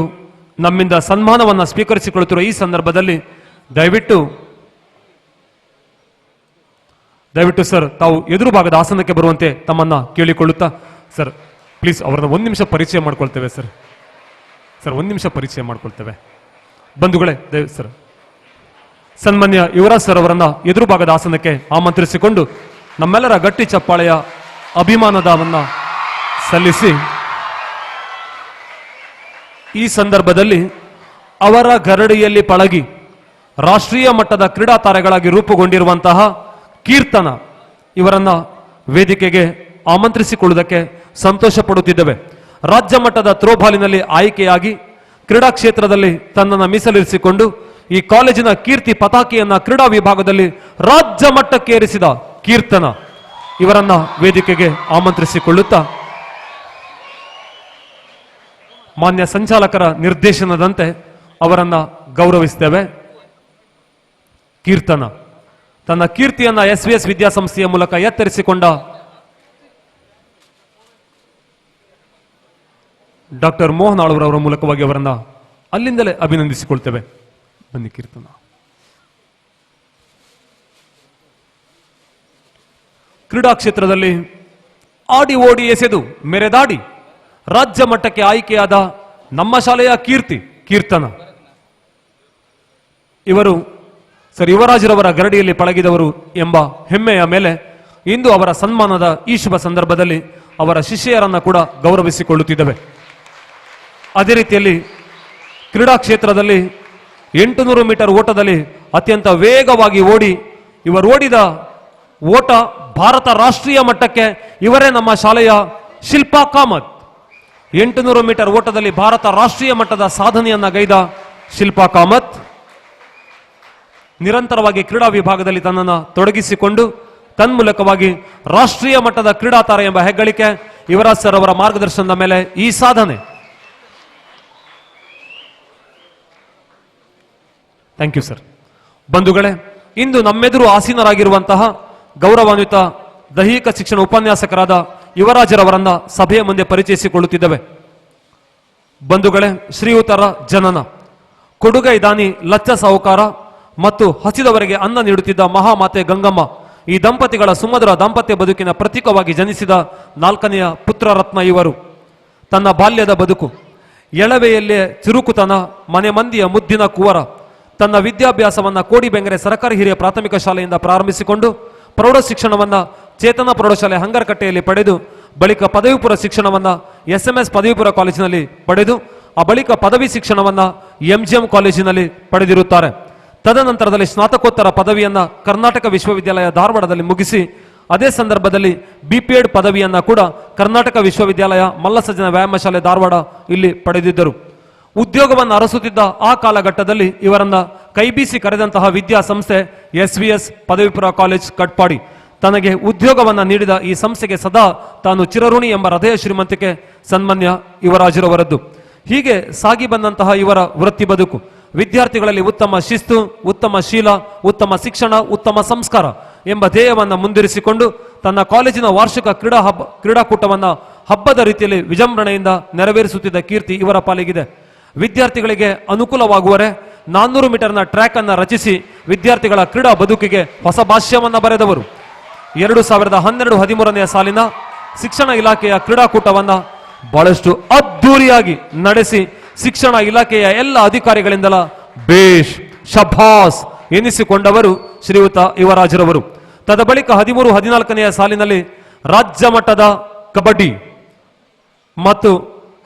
ನಮ್ಮಿಂದ ಸನ್ಮಾನವನ್ನ ಸ್ವೀಕರಿಸಿಕೊಳ್ಳುತ್ತಿರುವ ಈ ಸಂದರ್ಭದಲ್ಲಿ ದಯವಿಟ್ಟು ಸರ್ ತಾವು ಎದುರು ಭಾಗದ ಆಸನಕ್ಕೆ ಬರುವಂತೆ ತಮ್ಮನ್ನ ಕೇಳಿಕೊಳ್ಳುತ್ತಾ ಸರ್ ಪ್ಲೀಸ್ ಅವರನ್ನ 1 ನಿಮಿಷ ಪರಿಚಯ ಮಾಡ್ಕೊಳ್ತೇವೆ ಸರ್ 1 ನಿಮಿಷ ಪರಿಚಯ ಮಾಡ್ಕೊಳ್ತೇವೆ ಬಂಧುಗಳೇ ದಯವಿಟ್ಟು ಸರ್ ಸನ್ಮಾನ್ಯ ಯುವರಾಜ್ ಸರ್ ಅವರನ್ನ ಎದುರು ಭಾಗದ ಆಸನಕ್ಕೆ ಆಮಂತ್ರಿಸಿಕೊಂಡು ನಮ್ಮೆಲ್ಲರ ಗಟ್ಟಿ ಚಪ್ಪಾಳೆಯ ಅಭಿಮಾನದವನ್ನ ಸಲ್ಲಿಸಿ ಈ ಸಂದರ್ಭದಲ್ಲಿ ಅವರ ಗರಡಿಯಲ್ಲಿ ಪಳಗಿ ರಾಷ್ಟ್ರೀಯ ಮಟ್ಟದ ಕ್ರೀಡಾ ತಾರೆಗಳಾಗಿ ರೂಪುಗೊಂಡಿರುವಂತಹ ಕೀರ್ತನ ಇವರನ್ನ ವೇದಿಕೆಗೆ ಆಮಂತ್ರಿಸಿಕೊಳ್ಳುವುದಕ್ಕೆ ಸಂತೋಷ ಪಡುತ್ತಿದ್ದೇವೆ. ರಾಜ್ಯ ಮಟ್ಟದ ಥ್ರೋಬಾಲಿನಲ್ಲಿ ಆಯ್ಕೆಯಾಗಿ ಕ್ರೀಡಾ ಕ್ಷೇತ್ರದಲ್ಲಿ ತನ್ನನ್ನು ಮೀಸಲಿರಿಸಿಕೊಂಡು ಈ ಕಾಲೇಜಿನ ಕೀರ್ತಿ ಪತಾಕೆಯನ್ನ ಕ್ರೀಡಾ ವಿಭಾಗದಲ್ಲಿ ರಾಜ್ಯ ಮಟ್ಟಕ್ಕೆ ಏರಿಸಿದ ಕೀರ್ತನ ಇವರನ್ನ ವೇದಿಕೆಗೆ ಆಮಂತ್ರಿಸಿಕೊಳ್ಳುತ್ತಾ ಮಾನ್ಯ ಸಂಚಾಲಕರ ನಿರ್ದೇಶನದಂತೆ ಅವರನ್ನ ಗೌರವಿಸುತ್ತೇವೆ. ಕೀರ್ತನ ತನ್ನ ಕೀರ್ತಿಯನ್ನ SVS ವಿದ್ಯಾಸಂಸ್ಥೆಯ ಮೂಲಕ ಎತ್ತರಿಸಿಕೊಂಡ ಡಾಕ್ಟರ್ ಮೋಹನ್ ಆಳ್ವರವರ ಮೂಲಕವಾಗಿ ಅವರನ್ನ ಅಲ್ಲಿಂದಲೇ ಅಭಿನಂದಿಸಿಕೊಳ್ತೇವೆ. ಬನ್ನಿ ಕೀರ್ತನ. ಕ್ರೀಡಾ ಕ್ಷೇತ್ರದಲ್ಲಿ ಆಡಿ ಓಡಿ ಎಸೆದು ಮೆರೆದಾಡಿ ರಾಜ್ಯ ಮಟ್ಟಕ್ಕೆ ಆಯ್ಕೆಯಾದ ನಮ್ಮ ಶಾಲೆಯ ಕೀರ್ತನ ಇವರು ಸರ್ ಯುವರಾಜರವರ ಗರಡಿಯಲ್ಲಿ ಪಳಗಿದವರು ಎಂಬ ಹೆಮ್ಮೆಯ ಮೇಲೆ ಇಂದು ಅವರ ಸನ್ಮಾನದ ಈ ಶುಭ ಸಂದರ್ಭದಲ್ಲಿ ಅವರ ಶಿಷ್ಯರನ್ನ ಕೂಡ ಗೌರವಿಸಿಕೊಳ್ಳುತ್ತಿದ್ದೇವೆ. ಅದೇ ರೀತಿಯಲ್ಲಿ ಕ್ರೀಡಾ ಕ್ಷೇತ್ರದಲ್ಲಿ 800 ಮೀಟರ್ ಓಟದಲ್ಲಿ ಅತ್ಯಂತ ವೇಗವಾಗಿ ಓಡಿ ಇವರು ಓಡಿದ ಓಟ ಭಾರತ ರಾಷ್ಟ್ರೀಯ ಮಟ್ಟಕ್ಕೆ ಇವರೇ ನಮ್ಮ ಶಾಲೆಯ ಶಿಲ್ಪಾ ಕಾಮತ್. 800 ಮೀಟರ್ ಓಟದಲ್ಲಿ ಭಾರತ ರಾಷ್ಟ್ರೀಯ ಮಟ್ಟದ ಸಾಧನೆಯನ್ನ ಗೈದ ಶಿಲ್ಪಾ ಕಾಮತ್ ನಿರಂತರವಾಗಿ ಕ್ರೀಡಾ ವಿಭಾಗದಲ್ಲಿ ತನ್ನನ್ನು ತೊಡಗಿಸಿಕೊಂಡು ತನ್ಮೂಲಕವಾಗಿ ರಾಷ್ಟ್ರೀಯ ಮಟ್ಟದ ಕ್ರೀಡಾ ತಾರೆ ಎಂಬ ಹೆಗ್ಗಳಿಕೆ ಯುವರಾಜ್ ಸರ್ ಅವರ ಮಾರ್ಗದರ್ಶನದ ಮೇಲೆ ಈ ಸಾಧನೆ. Thank you sir. ಬಂಧುಗಳೇ, ಇಂದು ನಮ್ಮೆದುರು ಆಸೀನರಾಗಿರುವಂತಹ ಗೌರವಾನ್ವಿತ ದೈಹಿಕ ಶಿಕ್ಷಣ ಉಪನ್ಯಾಸಕರಾದ ಯುವರಾಜರವರನ್ನ ಸಭೆಯ ಮುಂದೆ ಪರಿಚಯಿಸಿಕೊಳ್ಳುತ್ತಿದ್ದೇವೆ. ಬಂಧುಗಳೇ, ಶ್ರೀಯುತರ ಜನನ, ಕೊಡುಗೈ ದಾನಿ ಲಚ್ಚ ಸಾಹುಕಾರ ಮತ್ತು ಹಸಿದವರಿಗೆ ಅನ್ನ ನೀಡುತ್ತಿದ್ದ ಮಹಾಮಾತೆ ಗಂಗಮ್ಮ ಈ ದಂಪತಿಗಳ ಸುಮಧುರ ದಾಂಪತ್ಯ ಬದುಕಿನ ಪ್ರತೀಕವಾಗಿ ಜನಿಸಿದ 4ನೆಯ ಪುತ್ರರತ್ನ ಇವರು. ತನ್ನ ಬಾಲ್ಯದ ಬದುಕು, ಎಳವೆಯಲ್ಲೇ ಚುರುಕುತನ, ಮನೆ ಮಂದಿಯ ಮುದ್ದಿನ ಕುವರ. ತನ್ನ ವಿದ್ಯಾಭ್ಯಾಸವನ್ನ ಕೋಡಿಬೆಂಗರೆ ಸರ್ಕಾರಿ ಹಿರಿಯ ಪ್ರಾಥಮಿಕ ಶಾಲೆಯಿಂದ ಪ್ರಾರಂಭಿಸಿಕೊಂಡು ಪ್ರೌಢ ಶಿಕ್ಷಣವನ್ನ ಚೇತನ ಪ್ರೌಢಶಾಲೆ ಹಂಗರಕಟ್ಟೆಯಲ್ಲಿ ಪಡೆದು ಬಳಿಕ ಪದವಿ ಪೂರ್ವ ಶಿಕ್ಷಣವನ್ನ SMS ಪದವಿ ಪೂರ್ವ ಕಾಲೇಜಿನಲ್ಲಿ ಪಡೆದು ಆ ಬಳಿಕ ಪದವಿ ಶಿಕ್ಷಣವನ್ನ MGM ಕಾಲೇಜಿನಲ್ಲಿ ಪಡೆದಿರುತ್ತಾರೆ. ತದನಂತರದಲ್ಲಿ ಸ್ನಾತಕೋತ್ತರ ಪದವಿಯನ್ನ ಕರ್ನಾಟಕ ವಿಶ್ವವಿದ್ಯಾಲಯ ಧಾರವಾಡದಲ್ಲಿ ಮುಗಿಸಿ ಅದೇ ಸಂದರ್ಭದಲ್ಲಿ BPEd ಪದವಿಯನ್ನ ಕೂಡ ಕರ್ನಾಟಕ ವಿಶ್ವವಿದ್ಯಾಲಯ ಮಲ್ಲಸಜ್ಜನ ವ್ಯಾಯಾಮ ಶಾಲೆ ಧಾರವಾಡ ಇಲ್ಲಿ ಪಡೆದಿದ್ದರು. ಉದ್ಯೋಗವನ್ನು ಅರಸುತ್ತಿದ್ದ ಆ ಕಾಲಘಟ್ಟದಲ್ಲಿ ಇವರನ್ನ ಕೈಬೀಸಿ ಕರೆದಂತಹ ವಿದ್ಯಾಸಂಸ್ಥೆ SVS ಪದವಿ ಪೂರ್ವ ಕಾಲೇಜ್ ಕಟ್ಪಾಡಿ. ತನಗೆ ಉದ್ಯೋಗವನ್ನ ನೀಡಿದ ಈ ಸಂಸ್ಥೆಗೆ ಸದಾ ತಾನು ಚಿರಋಣಿ ಎಂಬ ಹೃದಯ ಶ್ರೀಮಂತಿಕೆ ಸನ್ಮಾನ್ಯ ಯುವರಾಜರವರದ್ದು. ಹೀಗೆ ಸಾಗಿ ಬಂದಂತಹ ಇವರ ವೃತ್ತಿ ಬದುಕು ವಿದ್ಯಾರ್ಥಿಗಳಲ್ಲಿ ಉತ್ತಮ ಶಿಸ್ತು, ಉತ್ತಮ ಶೀಲ, ಉತ್ತಮ ಶಿಕ್ಷಣ, ಉತ್ತಮ ಸಂಸ್ಕಾರ ಎಂಬ ಧ್ಯೇಯವನ್ನ ಮುಂದಿರಿಸಿಕೊಂಡು ತನ್ನ ಕಾಲೇಜಿನ ವಾರ್ಷಿಕ ಕ್ರೀಡಾಕೂಟವನ್ನ ಹಬ್ಬದ ರೀತಿಯಲ್ಲಿ ವಿಜೃಂಭಣೆಯಿಂದ ನೆರವೇರಿಸುತ್ತಿದ್ದ ಕೀರ್ತಿ ಇವರ ಪಾಲಿಗಿದೆ. ವಿದ್ಯಾರ್ಥಿಗಳಿಗೆ ಅನುಕೂಲವಾಗುವರೆ 400 ಮೀಟರ್ನ ಟ್ರ್ಯಾಕ್ ಅನ್ನ ರಚಿಸಿ ವಿದ್ಯಾರ್ಥಿಗಳ ಕ್ರೀಡಾ ಬದುಕಿಗೆ ಹೊಸ ಭಾಷ್ಯವನ್ನ ಬರೆದವರು. 2012-13ನೇ ಸಾಲಿನ ಶಿಕ್ಷಣ ಇಲಾಖೆಯ ಕ್ರೀಡಾಕೂಟವನ್ನ ಬಹಳಷ್ಟು ಅದ್ದೂರಿಯಾಗಿ ನಡೆಸಿ ಶಿಕ್ಷಣ ಇಲಾಖೆಯ ಎಲ್ಲ ಅಧಿಕಾರಿಗಳಿಂದಲ ಬೇಷ್ ಶಭಾಸ್ ಎನಿಸಿಕೊಂಡವರು ಶ್ರೀಯುತ ಯುವರಾಜರವರು. ತದ ಬಳಿಕ 13-14ನೇ ಸಾಲಿನಲ್ಲಿ ರಾಜ್ಯ ಮಟ್ಟದ ಕಬಡ್ಡಿ ಮತ್ತು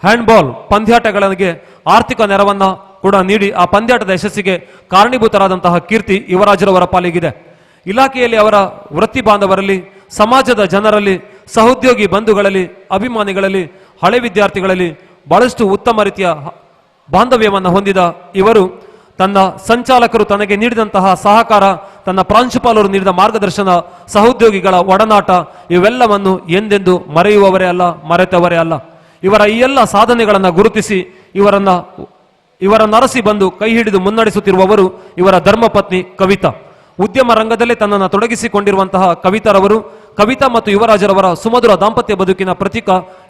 ಹ್ಯಾಂಡ್ಬಾಲ್ ಪಂದ್ಯಾಟಗಳಿಗೆ ಆರ್ಥಿಕ ನೆರವನ್ನ ಕೂಡ ನೀಡಿ ಆ ಪಂದ್ಯಾಟದ ಯಶಸ್ಸಿಗೆ ಕಾರಣೀಭೂತರಾದಂತಹ ಕೀರ್ತಿ ಯುವರಾಜರವರ ಪಾಲಿಗಿದೆ. ಇಲಾಖೆಯಲ್ಲಿ ಅವರ ವೃತ್ತಿ ಬಾಂಧವರಲ್ಲಿ, ಸಮಾಜದ ಜನರಲ್ಲಿ, ಸಹೋದ್ಯೋಗಿ ಬಂಧುಗಳಲ್ಲಿ, ಅಭಿಮಾನಿಗಳಲ್ಲಿ, ಹಳೆ ವಿದ್ಯಾರ್ಥಿಗಳಲ್ಲಿ ಬಹಳಷ್ಟು ಉತ್ತಮ ರೀತಿಯ ಬಾಂಧವ್ಯವನ್ನು ಹೊಂದಿದ ಇವರು ತನ್ನ ಸಂಚಾಲಕರು ತನಗೆ ನೀಡಿದಂತಹ ಸಹಕಾರ, ತನ್ನ ಪ್ರಾಂಶುಪಾಲರು ನೀಡಿದ ಮಾರ್ಗದರ್ಶನ, ಸಹೋದ್ಯೋಗಿಗಳ ಒಡನಾಟ ಇವೆಲ್ಲವನ್ನು ಎಂದೆಂದು ಮರೆಯುವವರೇ ಅಲ್ಲ, ಮರೆತವರೇ ಅಲ್ಲ. ಇವರ ಈ ಎಲ್ಲ ಸಾಧನೆಗಳನ್ನು ಗುರುತಿಸಿ ಇವರನ್ನ ಇವರನ್ನು ಅರಸಿ ಬಂದು ಕೈ ಹಿಡಿದು ಮುನ್ನಡೆಸುತ್ತಿರುವವರು ಇವರ ಧರ್ಮಪತ್ನಿ ಕವಿತಾ. ಉದ್ಯಮ ರಂಗದಲ್ಲಿ ತನ್ನನ್ನು ತೊಡಗಿಸಿಕೊಂಡಿರುವಂತಹ ಕವಿತಾರವರು ಕವಿತಾ ಮತ್ತು ಯುವರಾಜರವರ ಸುಮಧುರ ದಾಂಪತ್ಯ ಬದುಕಿನ ಪ್ರತೀಕ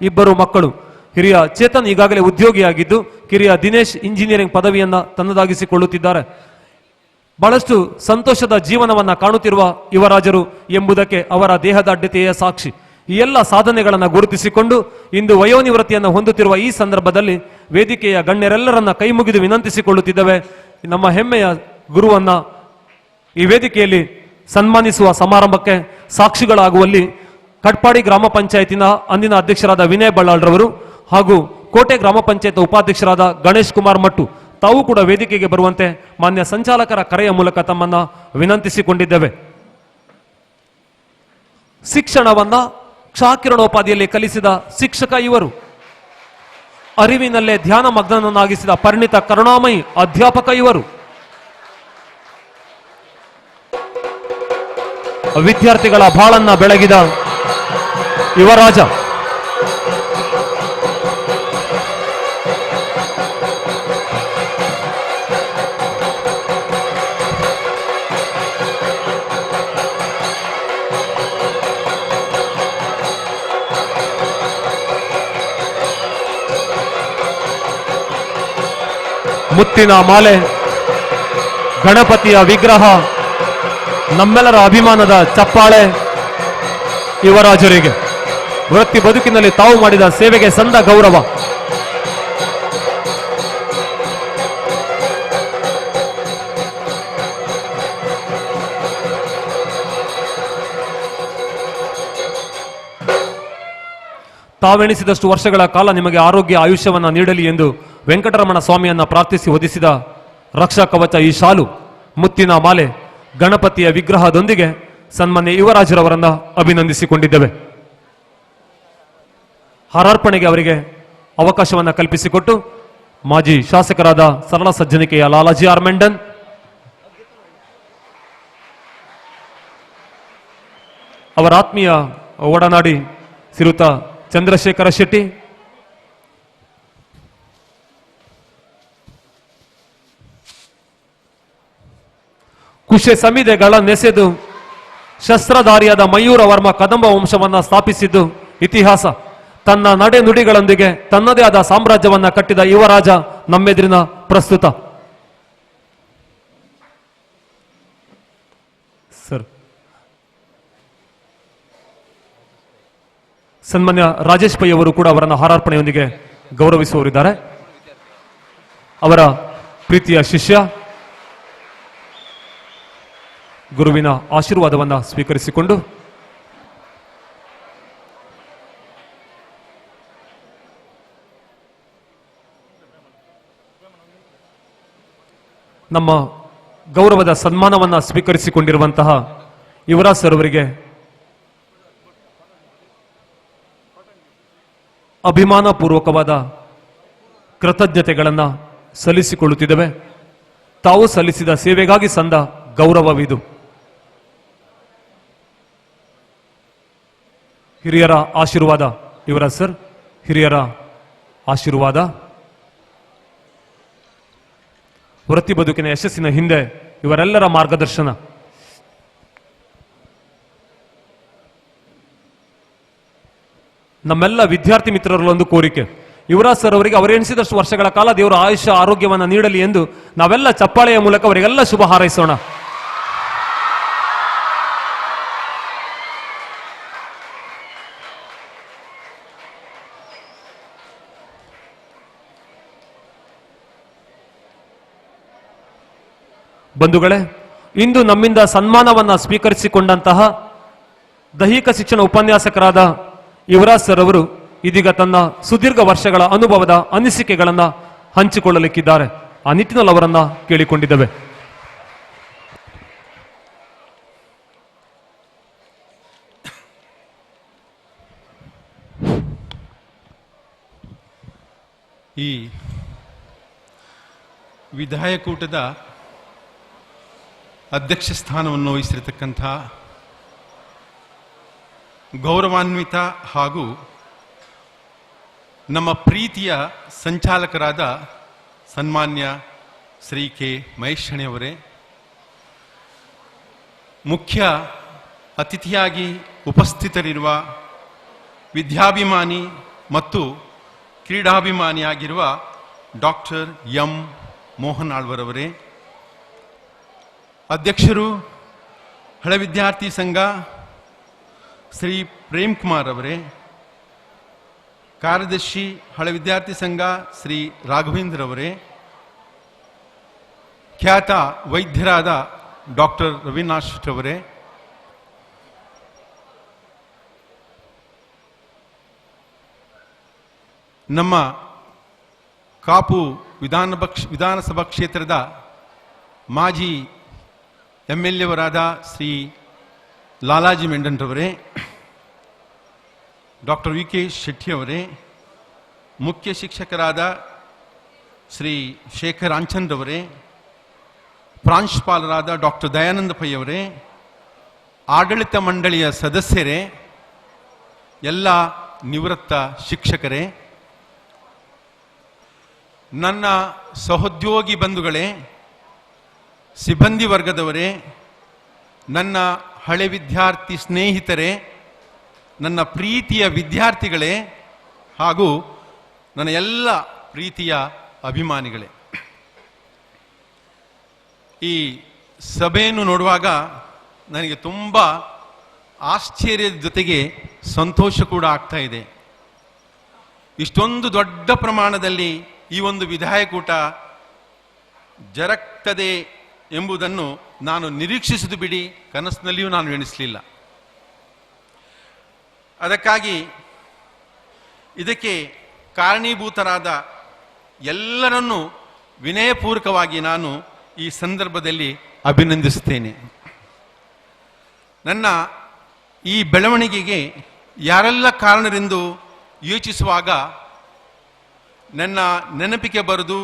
ಇಬ್ಬರು ಮಕ್ಕಳು. ಹಿರಿಯ ಚೇತನ್ ಈಗಾಗಲೇ ಉದ್ಯೋಗಿಯಾಗಿದ್ದು, ಕಿರಿಯ ದಿನೇಶ್ ಇಂಜಿನಿಯರಿಂಗ್ ಪದವಿಯನ್ನ ತನ್ನದಾಗಿಸಿಕೊಳ್ಳುತ್ತಿದ್ದಾರೆ. ಬಹಳಷ್ಟು ಸಂತೋಷದ ಜೀವನವನ್ನ ಕಾಣುತ್ತಿರುವ ಯುವರಾಜರು ಎಂಬುದಕ್ಕೆ ಅವರ ದೇಹದಾಢ್ಯತೆಯ ಸಾಕ್ಷಿ. ಈ ಎಲ್ಲ ಸಾಧನೆಗಳನ್ನು ಗುರುತಿಸಿಕೊಂಡು ಇಂದು ವಯೋನಿವೃತ್ತಿಯನ್ನು ಹೊಂದುತ್ತಿರುವ ಈ ಸಂದರ್ಭದಲ್ಲಿ ವೇದಿಕೆಯ ಗಣ್ಯರೆಲ್ಲರನ್ನ ಕೈ ಮುಗಿದು ವಿನಂತಿಸಿಕೊಳ್ಳುತ್ತಿದ್ದೇವೆ. ನಮ್ಮ ಹೆಮ್ಮೆಯ ಗುರುವನ್ನ ಈ ವೇದಿಕೆಯಲ್ಲಿ ಸನ್ಮಾನಿಸುವ ಸಮಾರಂಭಕ್ಕೆ ಸಾಕ್ಷಿಗಳಾಗುವಲ್ಲಿ ಕಟ್ಪಾಡಿ ಗ್ರಾಮ ಪಂಚಾಯತಿನ ಅಂದಿನ ಅಧ್ಯಕ್ಷರಾದ ವಿನಯ್ ಬಳ್ಳಾಳ್ರವರು ಹಾಗೂ ಕೋಟೆ ಗ್ರಾಮ ಪಂಚಾಯತ್ ಉಪಾಧ್ಯಕ್ಷರಾದ ಗಣೇಶ್ ಕುಮಾರ್ ಮಟ್ಟು ತಾವು ಕೂಡ ವೇದಿಕೆಗೆ ಬರುವಂತೆ ಮಾನ್ಯ ಸಂಚಾಲಕರ ಕರೆಯ ಮೂಲಕ ತಮ್ಮನ್ನ ವಿನಂತಿಸಿಕೊಂಡಿದ್ದೇವೆ. ಶಿಕ್ಷಣವನ್ನ ಕ್ಷಾಕಿರಣೋಪಾದಿಯಲ್ಲಿ ಕಲಿಸಿದ ಶಿಕ್ಷಕ ಇವರು. ಅರಿವಿನಲ್ಲೇ ಧ್ಯಾನ ಮಗ್ನನನ್ನಾಗಿಸಿದ ಪರಿಣಿತ ಕರುಣಾಮಯಿ ಅಧ್ಯಾಪಕ ಇವರು. ವಿದ್ಯಾರ್ಥಿಗಳ ಬಾಳನ್ನ ಬೆಳಗಿದ ಯುವರಾಜ. ಮುತ್ತಿನ ಮಾಲೆ, ಗಣಪತಿಯ ವಿಗ್ರಹ, ನಮ್ಮೆಲ್ಲರ ಅಭಿಮಾನದ ಚಪ್ಪಾಳೆ ಯುವರಾಜರಿಗೆ. ವೃತ್ತಿ ಬದುಕಿನಲ್ಲಿ ತಾವು ಮಾಡಿದ ಸೇವೆಗೆ ಸಂದ ಗೌರವ. ತಾವೆಣಿಸಿದಷ್ಟು ವರ್ಷಗಳ ಕಾಲ ನಿಮಗೆ ಆರೋಗ್ಯ ಆಯುಷ್ಯವನ್ನ ನೀಡಲಿ ಎಂದು ವೆಂಕಟರಮಣ ಸ್ವಾಮಿಯನ್ನ ಪ್ರಾರ್ಥಿಸಿ ಹೊದಿಸಿದ ರಕ್ಷಾ ಕವಚ ಈ ಶಾಲು, ಮುತ್ತಿನ ಮಾಲೆ, ಗಣಪತಿಯ ವಿಗ್ರಹದೊಂದಿಗೆ ಸನ್ಮಾನ್ಯ ಯುವರಾಜರವರನ್ನ ಅಭಿನಂದಿಸಿಕೊಂಡಿದ್ದೇವೆ. ಹಾರಾರ್ಪಣೆಗೆ ಅವರಿಗೆ ಅವಕಾಶವನ್ನ ಕಲ್ಪಿಸಿಕೊಟ್ಟು ಮಾಜಿ ಶಾಸಕರಾದ ಸರಳ ಸಜ್ಜನಿಕೆಯ ಲಾಲಾಜಿ ಆರ್ ಮೆಂಡನ್, ಅವರ ಆತ್ಮೀಯ ಒಡನಾಡಿ ಶ್ರೀಯುತ ಚಂದ್ರಶೇಖರ ಶೆಟ್ಟಿ, ಕುಶೆ ಸಮಿದೆಗಳನ್ನೆಸೆದು ಶಸ್ತ್ರಧಾರಿಯಾದ ಮಯೂರ ವರ್ಮ ಕದಂಬ ವಂಶವನ್ನ ಸ್ಥಾಪಿಸಿದ್ದು ಇತಿಹಾಸ. ತನ್ನ ನಡೆ ನುಡಿಗಳೊಂದಿಗೆ ತನ್ನದೇ ಆದ ಸಾಮ್ರಾಜ್ಯವನ್ನ ಕಟ್ಟಿದ ಯುವರಾಜ ನಮ್ಮೆದುರಿನ ಪ್ರಸ್ತುತ. ಸರ್, ಸನ್ಮಾನ್ಯ ರಾಜೇಶ್ ಪೈ ಅವರು ಕೂಡ ಅವರನ್ನು ಹಾರಾರ್ಪಣೆಯೊಂದಿಗೆ ಗೌರವಿಸುವವರಿದ್ದಾರೆ. ಅವರ ಪ್ರೀತಿಯ ಶಿಷ್ಯ ಗುರುವಿನ ಆಶೀರ್ವಾದವನ್ನ ಸ್ವೀಕರಿಸಿಕೊಂಡು ನಮ್ಮ ಗೌರವದ ಸನ್ಮಾನವನ್ನ ಸ್ವೀಕರಿಸಿಕೊಂಡಿರುವಂತಹ ಯುವರಾಜ್ ಸರ್ ಅವರಿಗೆ ಅಭಿಮಾನ ಪೂರ್ವಕವಾದ ಕೃತಜ್ಞತೆಗಳನ್ನ ಸಲ್ಲಿಸಿಕೊಳ್ಳುತ್ತಿದ್ದೇವೆ. ತಾವು ಸಲ್ಲಿಸಿದ ಸೇವೆಗಾಗಿ ಸಂದ ಗೌರವವಿದು. ಹಿರಿಯರ ಆಶೀರ್ವಾದ ಯುವರಾಜ್ ಸರ್, ಹಿರಿಯರ ಆಶೀರ್ವಾದ. ವೃತ್ತಿ ಬದುಕಿನ ಯಶಸ್ಸಿನ ಹಿಂದೆ ಇವರೆಲ್ಲರ ಮಾರ್ಗದರ್ಶನ. ನಮ್ಮೆಲ್ಲ ವಿದ್ಯಾರ್ಥಿ ಮಿತ್ರರಲ್ಲೊಂದು ಕೋರಿಕೆ, ಯುವರಾಜ್ ಸರ್ ಅವರಿಗೆ ಅವರೆಣಿಸಿದಷ್ಟು ವರ್ಷಗಳ ಕಾಲ ದೇವರ ಆಯುಷ್ಯ ಆರೋಗ್ಯವನ್ನು ನೀಡಲಿ ಎಂದು ನಾವೆಲ್ಲ ಚಪ್ಪಾಳೆಯ ಮೂಲಕ ಅವರಿಗೆಲ್ಲ ಶುಭ ಹಾರೈಸೋಣ. ಬಂಧುಗಳೇ, ಇಂದು ನಮ್ಮಿಂದ ಸನ್ಮಾನವನ್ನ ಸ್ವೀಕರಿಸಿಕೊಂಡಂತಹ ದೈಹಿಕ ಶಿಕ್ಷಣ ಉಪನ್ಯಾಸಕರಾದ ಯುವರಾಜ್ ಸರ್ ಅವರು ಇದೀಗ ತನ್ನ ಸುದೀರ್ಘ ವರ್ಷಗಳ ಅನುಭವದ ಅನಿಸಿಕೆಗಳನ್ನ ಹಂಚಿಕೊಳ್ಳಲಿಕ್ಕಿದ್ದಾರೆ. ಆ ನಿಟ್ಟಿನಲ್ಲಿ ಅವರನ್ನ ಕೇಳಿಕೊಂಡಿದ್ದೇವೆ. ಈ ವಿಧಾಯಕೂಟದ ಅಧ್ಯಕ್ಷ ಸ್ಥಾನವನ್ನು ವಹಿಸಿರತಕ್ಕಂಥ ಗೌರವಾನ್ವಿತ ಹಾಗೂ ನಮ್ಮ ಪ್ರೀತಿಯ ಸಂಚಾಲಕರಾದ ಸನ್ಮಾನ್ಯ ಶ್ರೀ ಕೆ ಮಹೇಶಣಿಯವರೇ, ಮುಖ್ಯ ಅತಿಥಿಯಾಗಿ ಉಪಸ್ಥಿತರಿರುವ ವಿದ್ಯಾಭಿಮಾನಿ ಮತ್ತು ಕ್ರೀಡಾಭಿಮಾನಿಯಾಗಿರುವ ಡಾಕ್ಟರ್ ಎಂ ಮೋಹನ್ ಆಳ್ವರವರೇ, ಅಧ್ಯಕ್ಷರು ಹಳೆ ವಿದ್ಯಾರ್ಥಿ ಸಂಘ ಶ್ರೀ ಪ್ರೇಮ್ ಕುಮಾರ್ ಅವರೇ, ಕಾರ್ಯದರ್ಶಿ ಹಳೆ ವಿದ್ಯಾರ್ಥಿ ಸಂಘ ಶ್ರೀ ರಾಘವೇಂದ್ರ ಅವರೇ, ಖ್ಯಾತ ವೈದ್ಯರಾದ ಡಾಕ್ಟರ್ ರವೀನಾಥ್ ಅವರೇ, ನಮ್ಮ ಕಾಪು ವಿಧಾನಸಭಾ ಕ್ಷೇತ್ರದ ಮಾಜಿ MLA ವರಾದ ಶ್ರೀ ಲಾಲಾಜಿ ಮೆಂಡನ್ರವರೇ, ಡಾಕ್ಟರ್ VK ಶೆಟ್ಟಿಯವರೇ, ಮುಖ್ಯ ಶಿಕ್ಷಕರಾದ ಶ್ರೀ ಶೇಖರ್ ಆಂಚನ್ರವರೇ, ಪ್ರಾಂಶುಪಾಲರಾದ ಡಾಕ್ಟರ್ ದಯಾನಂದ ಪೈ ಅವರೇ, ಆಡಳಿತ ಮಂಡಳಿಯ ಸದಸ್ಯರೇ, ಎಲ್ಲ ನಿವೃತ್ತ ಶಿಕ್ಷಕರೇ, ನನ್ನ ಸಹೋದ್ಯೋಗಿ ಬಂಧುಗಳೇ, ಸಿಬ್ಬಂದಿ ವರ್ಗದವರೇ, ನನ್ನ ಹಳೆ ವಿದ್ಯಾರ್ಥಿ ಸ್ನೇಹಿತರೇ, ನನ್ನ ಪ್ರೀತಿಯ ವಿದ್ಯಾರ್ಥಿಗಳೇ ಹಾಗೂ ನನ್ನ ಎಲ್ಲ ಪ್ರೀತಿಯ ಅಭಿಮಾನಿಗಳೇ, ಈ ಸಭೆಯನ್ನು ನೋಡುವಾಗ ನನಗೆ ತುಂಬ ಆಶ್ಚರ್ಯದ ಜೊತೆಗೆ ಸಂತೋಷ ಕೂಡ ಆಗ್ತಾ ಇದೆ. ಇಷ್ಟೊಂದು ದೊಡ್ಡ ಪ್ರಮಾಣದಲ್ಲಿ ಈ ಒಂದು ವಿಧಾಯಕೂಟ ಜರಗ್ತದೆ ಎಂಬುದನ್ನು ನಾನು ನಿರೀಕ್ಷಿಸಿದು ಬಿಡಿ, ಕನಸಿನಲ್ಲಿಯೂ ನಾನು ಎಣಿಸಲಿಲ್ಲ. ಅದಕ್ಕಾಗಿ ಇದಕ್ಕೆ ಕಾರಣೀಭೂತರಾದ ಎಲ್ಲರನ್ನೂ ವಿನಯಪೂರ್ವಕವಾಗಿ ನಾನು ಈ ಸಂದರ್ಭದಲ್ಲಿ ಅಭಿನಂದಿಸುತ್ತೇನೆ. ನನ್ನ ಈ ಬೆಳವಣಿಗೆಗೆ ಯಾರೆಲ್ಲ ಕಾರಣರೆಂದು ಯೋಚಿಸುವಾಗ ನನ್ನ ನೆನಪಿಗೆ ಬರೆದು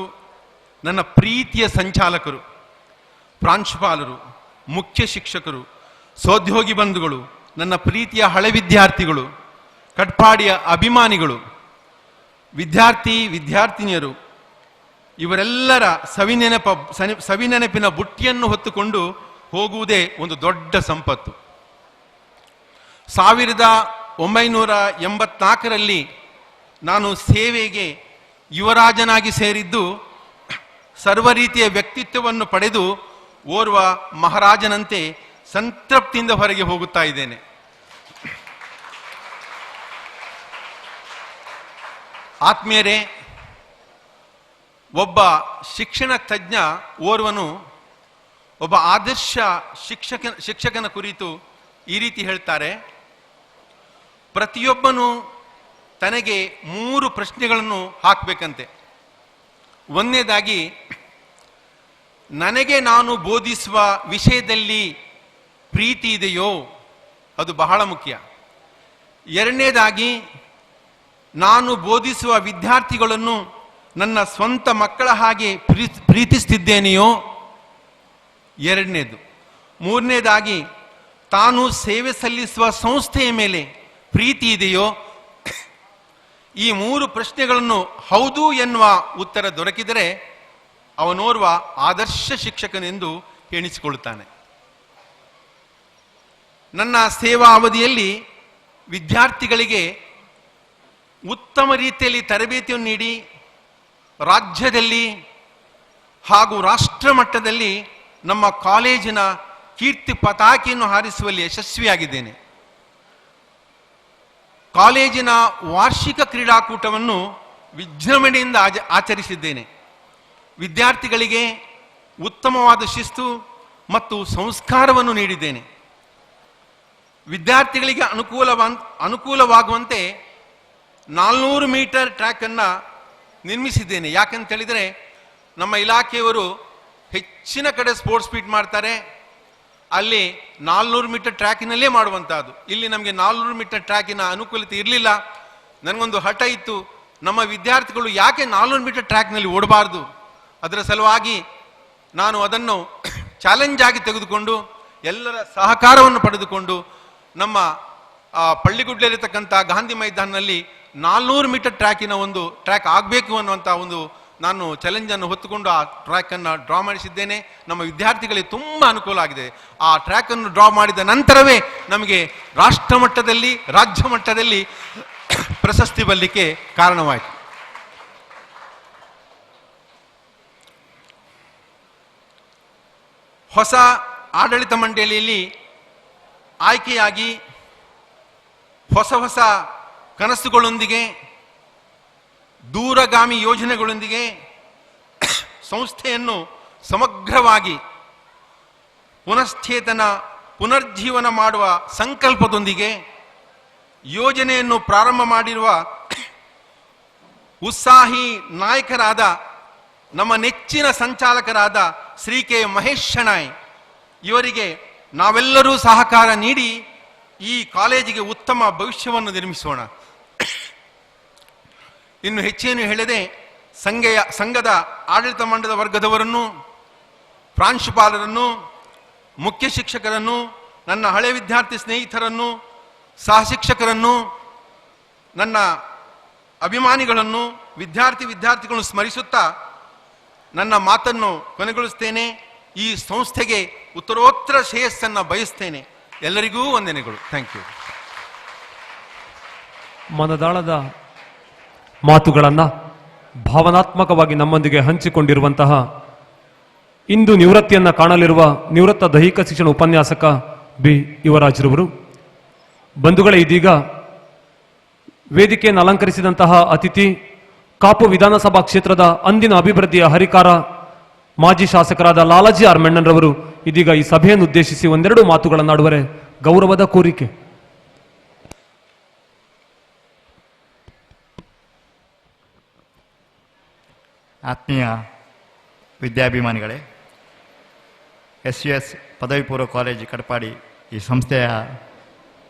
ನನ್ನ ಪ್ರೀತಿಯ ಸಂಚಾಲಕರು, ಪ್ರಾಂಶುಪಾಲರು, ಮುಖ್ಯ ಶಿಕ್ಷಕರು, ಸಹೋದ್ಯೋಗಿ ಬಂಧುಗಳು, ನನ್ನ ಪ್ರೀತಿಯ ಹಳೆ ವಿದ್ಯಾರ್ಥಿಗಳು, ಕಟ್ಪಾಡಿಯ ಅಭಿಮಾನಿಗಳು, ವಿದ್ಯಾರ್ಥಿನಿಯರು, ಇವರೆಲ್ಲರ ಸವಿನೆನಪಿನ ಬುಟ್ಟಿಯನ್ನು ಹೊತ್ತುಕೊಂಡು ಹೋಗುವುದೇ ಒಂದು ದೊಡ್ಡ ಸಂಪತ್ತು. 1984ರಲ್ಲಿ ನಾನು ಸೇವೆಗೆ ಯುವರಾಜನಾಗಿ ಸೇರಿದ್ದು ಸರ್ವ ರೀತಿಯ ವ್ಯಕ್ತಿತ್ವವನ್ನು ಪಡೆದು ಓರ್ವ ಮಹಾರಾಜನಂತೆ ಸಂತೃಪ್ತಿಯಿಂದ ಹೊರಗೆ ಹೋಗುತ್ತಾ ಇದ್ದೇನೆ. ಆತ್ಮೀಯರೇ, ಒಬ್ಬ ಶಿಕ್ಷಣ ತಜ್ಞ ಓರ್ವನು ಒಬ್ಬ ಆದರ್ಶ ಶಿಕ್ಷಕನ ಕುರಿತು ಈ ರೀತಿ ಹೇಳ್ತಾರೆ: ಪ್ರತಿಯೊಬ್ಬನು ತನಗೆ 3 ಪ್ರಶ್ನೆಗಳನ್ನು ಹಾಕಬೇಕಂತೆ. ಒಂದನೇದಾಗಿ, ನನಗೆ ನಾನು ಬೋಧಿಸುವ ವಿಷಯದಲ್ಲಿ ಪ್ರೀತಿ ಇದೆಯೋ? ಅದು ಬಹಳ ಮುಖ್ಯ. ಎರಡನೇದಾಗಿ, ನಾನು ಬೋಧಿಸುವ ವಿದ್ಯಾರ್ಥಿಗಳನ್ನು ನನ್ನ ಸ್ವಂತ ಮಕ್ಕಳ ಹಾಗೆ ಪ್ರೀತಿಸ್ತಿದ್ದೇನೆಯೋ? ಎರಡನೇದು. ಮೂರನೇದಾಗಿ, ತಾನು ಸೇವೆ ಸಲ್ಲಿಸುವ ಸಂಸ್ಥೆಯ ಮೇಲೆ ಪ್ರೀತಿ ಇದೆಯೋ? ಈ 3 ಪ್ರಶ್ನೆಗಳನ್ನು ಹೌದು ಎನ್ನುವ ಉತ್ತರ ದೊರಕಿದರೆ ಅವನೋರ್ವ ಆದರ್ಶ ಶಿಕ್ಷಕನೆಂದು ಎಣಿಸಿಕೊಳ್ಳುತ್ತಾನೆ. ನನ್ನ ಸೇವಾ ಅವಧಿಯಲ್ಲಿ ವಿದ್ಯಾರ್ಥಿಗಳಿಗೆ ಉತ್ತಮ ರೀತಿಯಲ್ಲಿ ತರಬೇತಿಯನ್ನು ನೀಡಿ ರಾಜ್ಯದಲ್ಲಿ ಹಾಗೂ ರಾಷ್ಟ್ರ ಮಟ್ಟದಲ್ಲಿ ನಮ್ಮ ಕಾಲೇಜಿನ ಕೀರ್ತಿ ಪತಾಕೆಯನ್ನು ಹಾರಿಸುವಲ್ಲಿ ಯಶಸ್ವಿಯಾಗಿದ್ದೇನೆ. ಕಾಲೇಜಿನ ವಾರ್ಷಿಕ ಕ್ರೀಡಾಕೂಟವನ್ನು ವಿಜೃಂಭಣೆಯಿಂದ ಆಚರಿಸಿದ್ದೇನೆ. ವಿದ್ಯಾರ್ಥಿಗಳಿಗೆ ಉತ್ತಮವಾದ ಶಿಸ್ತು ಮತ್ತು ಸಂಸ್ಕಾರವನ್ನು ನೀಡಿದ್ದೇನೆ. ವಿದ್ಯಾರ್ಥಿಗಳಿಗೆ ಅನುಕೂಲವಾಗುವಂತೆ 400 ಮೀಟರ್ ಟ್ರ್ಯಾಕ್ ಅನ್ನು ನಿರ್ಮಿಸಿದ್ದೇನೆ. ಯಾಕಂತೇಳಿದರೆ ನಮ್ಮ ಇಲಾಖೆಯವರು ಹೆಚ್ಚಿನ ಕಡೆ ಸ್ಪೋರ್ಟ್ಸ್ ಮೀಟ್ ಮಾಡ್ತಾರೆ, ಅಲ್ಲಿ 400 ಮೀಟರ್ ಟ್ರ್ಯಾಕಿನಲ್ಲೇ ಮಾಡುವಂತಹದ್ದು. ಇಲ್ಲಿ ನಮಗೆ 400 ಮೀಟರ್ ಟ್ರ್ಯಾಕಿನ ಅನುಕೂಲತೆ ಇರಲಿಲ್ಲ. ನನಗೊಂದು ಹಠ ಇತ್ತು, ನಮ್ಮ ವಿದ್ಯಾರ್ಥಿಗಳು ಯಾಕೆ 400 ಮೀಟರ್ ಟ್ರ್ಯಾಕ್ನಲ್ಲಿ ಓಡಬಾರ್ದು? ಅದರ ಸಲುವಾಗಿ ನಾನು ಅದನ್ನು ಚಾಲೆಂಜ್ ಆಗಿ ತೆಗೆದುಕೊಂಡು ಎಲ್ಲರ ಸಹಕಾರವನ್ನು ಪಡೆದುಕೊಂಡು ನಮ್ಮ ಪಳ್ಳಿಗುಡ್ಡಲ್ಲಿರತಕ್ಕಂಥ ಗಾಂಧಿ ಮೈದಾನಲ್ಲಿ 400 ಮೀಟರ್ ಟ್ರ್ಯಾಕಿನ ಒಂದು ಟ್ರ್ಯಾಕ್ ಆಗಬೇಕು ಅನ್ನುವಂಥ ಒಂದು ನಾನು ಚಾಲೆಂಜನ್ನು ಹೊತ್ತುಕೊಂಡು ಆ ಟ್ರ್ಯಾಕನ್ನು ಡ್ರಾ ಮಾಡಿಸಿದ್ದೇನೆ. ನಮ್ಮ ವಿದ್ಯಾರ್ಥಿಗಳಿಗೆ ತುಂಬ ಅನುಕೂಲ ಆಗಿದೆ. ಆ ಟ್ರ್ಯಾಕನ್ನು ಡ್ರಾ ಮಾಡಿದ ನಂತರವೇ ನಮಗೆ ರಾಷ್ಟ್ರ ಮಟ್ಟದಲ್ಲಿ, ರಾಜ್ಯ ಮಟ್ಟದಲ್ಲಿ ಪ್ರಶಸ್ತಿ ಬರಲಿಕ್ಕೆ ಕಾರಣವಾಯಿತು. ಹೊಸ ಆಡಳಿತ ಮಂಡಳಿಯಲ್ಲಿ ಆಯ್ಕೆಯಾಗಿ ಹೊಸ ಹೊಸ ಕನಸುಗಳೊಂದಿಗೆ, ದೂರಗಾಮಿ ಯೋಜನೆಗಳೊಂದಿಗೆ ಸಂಸ್ಥೆಯನ್ನು ಸಮಗ್ರವಾಗಿ ಪುನರ್ಜೀವನ ಮಾಡುವ ಸಂಕಲ್ಪದೊಂದಿಗೆ ಯೋಜನೆಯನ್ನು ಪ್ರಾರಂಭ ಮಾಡಿರುವ ಉತ್ಸಾಹಿ ನಾಯಕರಾದ ನಮ್ಮ ನೆಚ್ಚಿನ ಸಂಚಾಲಕರಾದ ಶ್ರೀ ಕೆ ಮಹೇಶ್ ಶೆಣಾಯ್ ಇವರಿಗೆ ನಾವೆಲ್ಲರೂ ಸಹಕಾರ ನೀಡಿ ಈ ಕಾಲೇಜಿಗೆ ಉತ್ತಮ ಭವಿಷ್ಯವನ್ನು ನಿರ್ಮಿಸೋಣ. ಇನ್ನು ಹೆಚ್ಚೇನು ಹೇಳದೆ ಸಂಘದ ಆಡಳಿತ ಮಂಡಳಿ ವರ್ಗದವರನ್ನು, ಪ್ರಾಂಶುಪಾಲರನ್ನು, ಮುಖ್ಯ ಶಿಕ್ಷಕರನ್ನು, ನನ್ನ ಹಳೆ ವಿದ್ಯಾರ್ಥಿ ಸ್ನೇಹಿತರನ್ನು, ಸಹ ಶಿಕ್ಷಕರನ್ನು, ನನ್ನ ಅಭಿಮಾನಿಗಳನ್ನು, ವಿದ್ಯಾರ್ಥಿಗಳನ್ನು ಸ್ಮರಿಸುತ್ತಾ ನನ್ನ ಮಾತನ್ನು ಕೊನೆಗೊಳಿಸ್ತೇನೆ. ಈ ಸಂಸ್ಥೆಗೆ ಉತ್ತರೋತ್ತರ ಶ್ರೇಯಸ್ಸನ್ನು ಬಯಸ್ತೇನೆ. ಎಲ್ಲರಿಗೂ ವಂದನೆಗಳು. Thank you. ಮನದಾಳದ ಮಾತುಗಳನ್ನು ಭಾವನಾತ್ಮಕವಾಗಿ ನಮ್ಮೊಂದಿಗೆ ಹಂಚಿಕೊಂಡಿರುವಂತಹ, ಇಂದು ನಿವೃತ್ತಿಯನ್ನು ಕಾಣಲಿರುವ ನಿವೃತ್ತ ದೈಹಿಕ ಶಿಕ್ಷಣ ಉಪನ್ಯಾಸಕ ಬಿ ಯುವರಾಜ್ರವರು. ಬಂಧುಗಳೇ, ಇದೀಗ ವೇದಿಕೆಯನ್ನು ಅಲಂಕರಿಸಿದಂತಹ ಅತಿಥಿ ಕಾಪು ವಿಧಾನಸಭಾ ಕ್ಷೇತ್ರದ ಅಂದಿನ ಅಭಿವೃದ್ಧಿಯ ಹರಿಕಾರ ಮಾಜಿ ಶಾಸಕರಾದ ಲಾಲಾಜಿ ಆರ್ ಮೆಣ್ಣನ್ರವರು ಇದೀಗ ಈ ಸಭೆಯನ್ನು ಉದ್ದೇಶಿಸಿ ಒಂದೆರಡು ಮಾತುಗಳನ್ನಾಡುವರೆ. ಗೌರವದ ಕೋರಿಕೆ. ಆತ್ಮೀಯ ವಿದ್ಯಾಭಿಮಾನಿಗಳೇ, SUS ಪದವಿ ಪೂರ್ವ ಕಾಲೇಜು ಕಡಪಾಡಿ ಈ ಸಂಸ್ಥೆಯ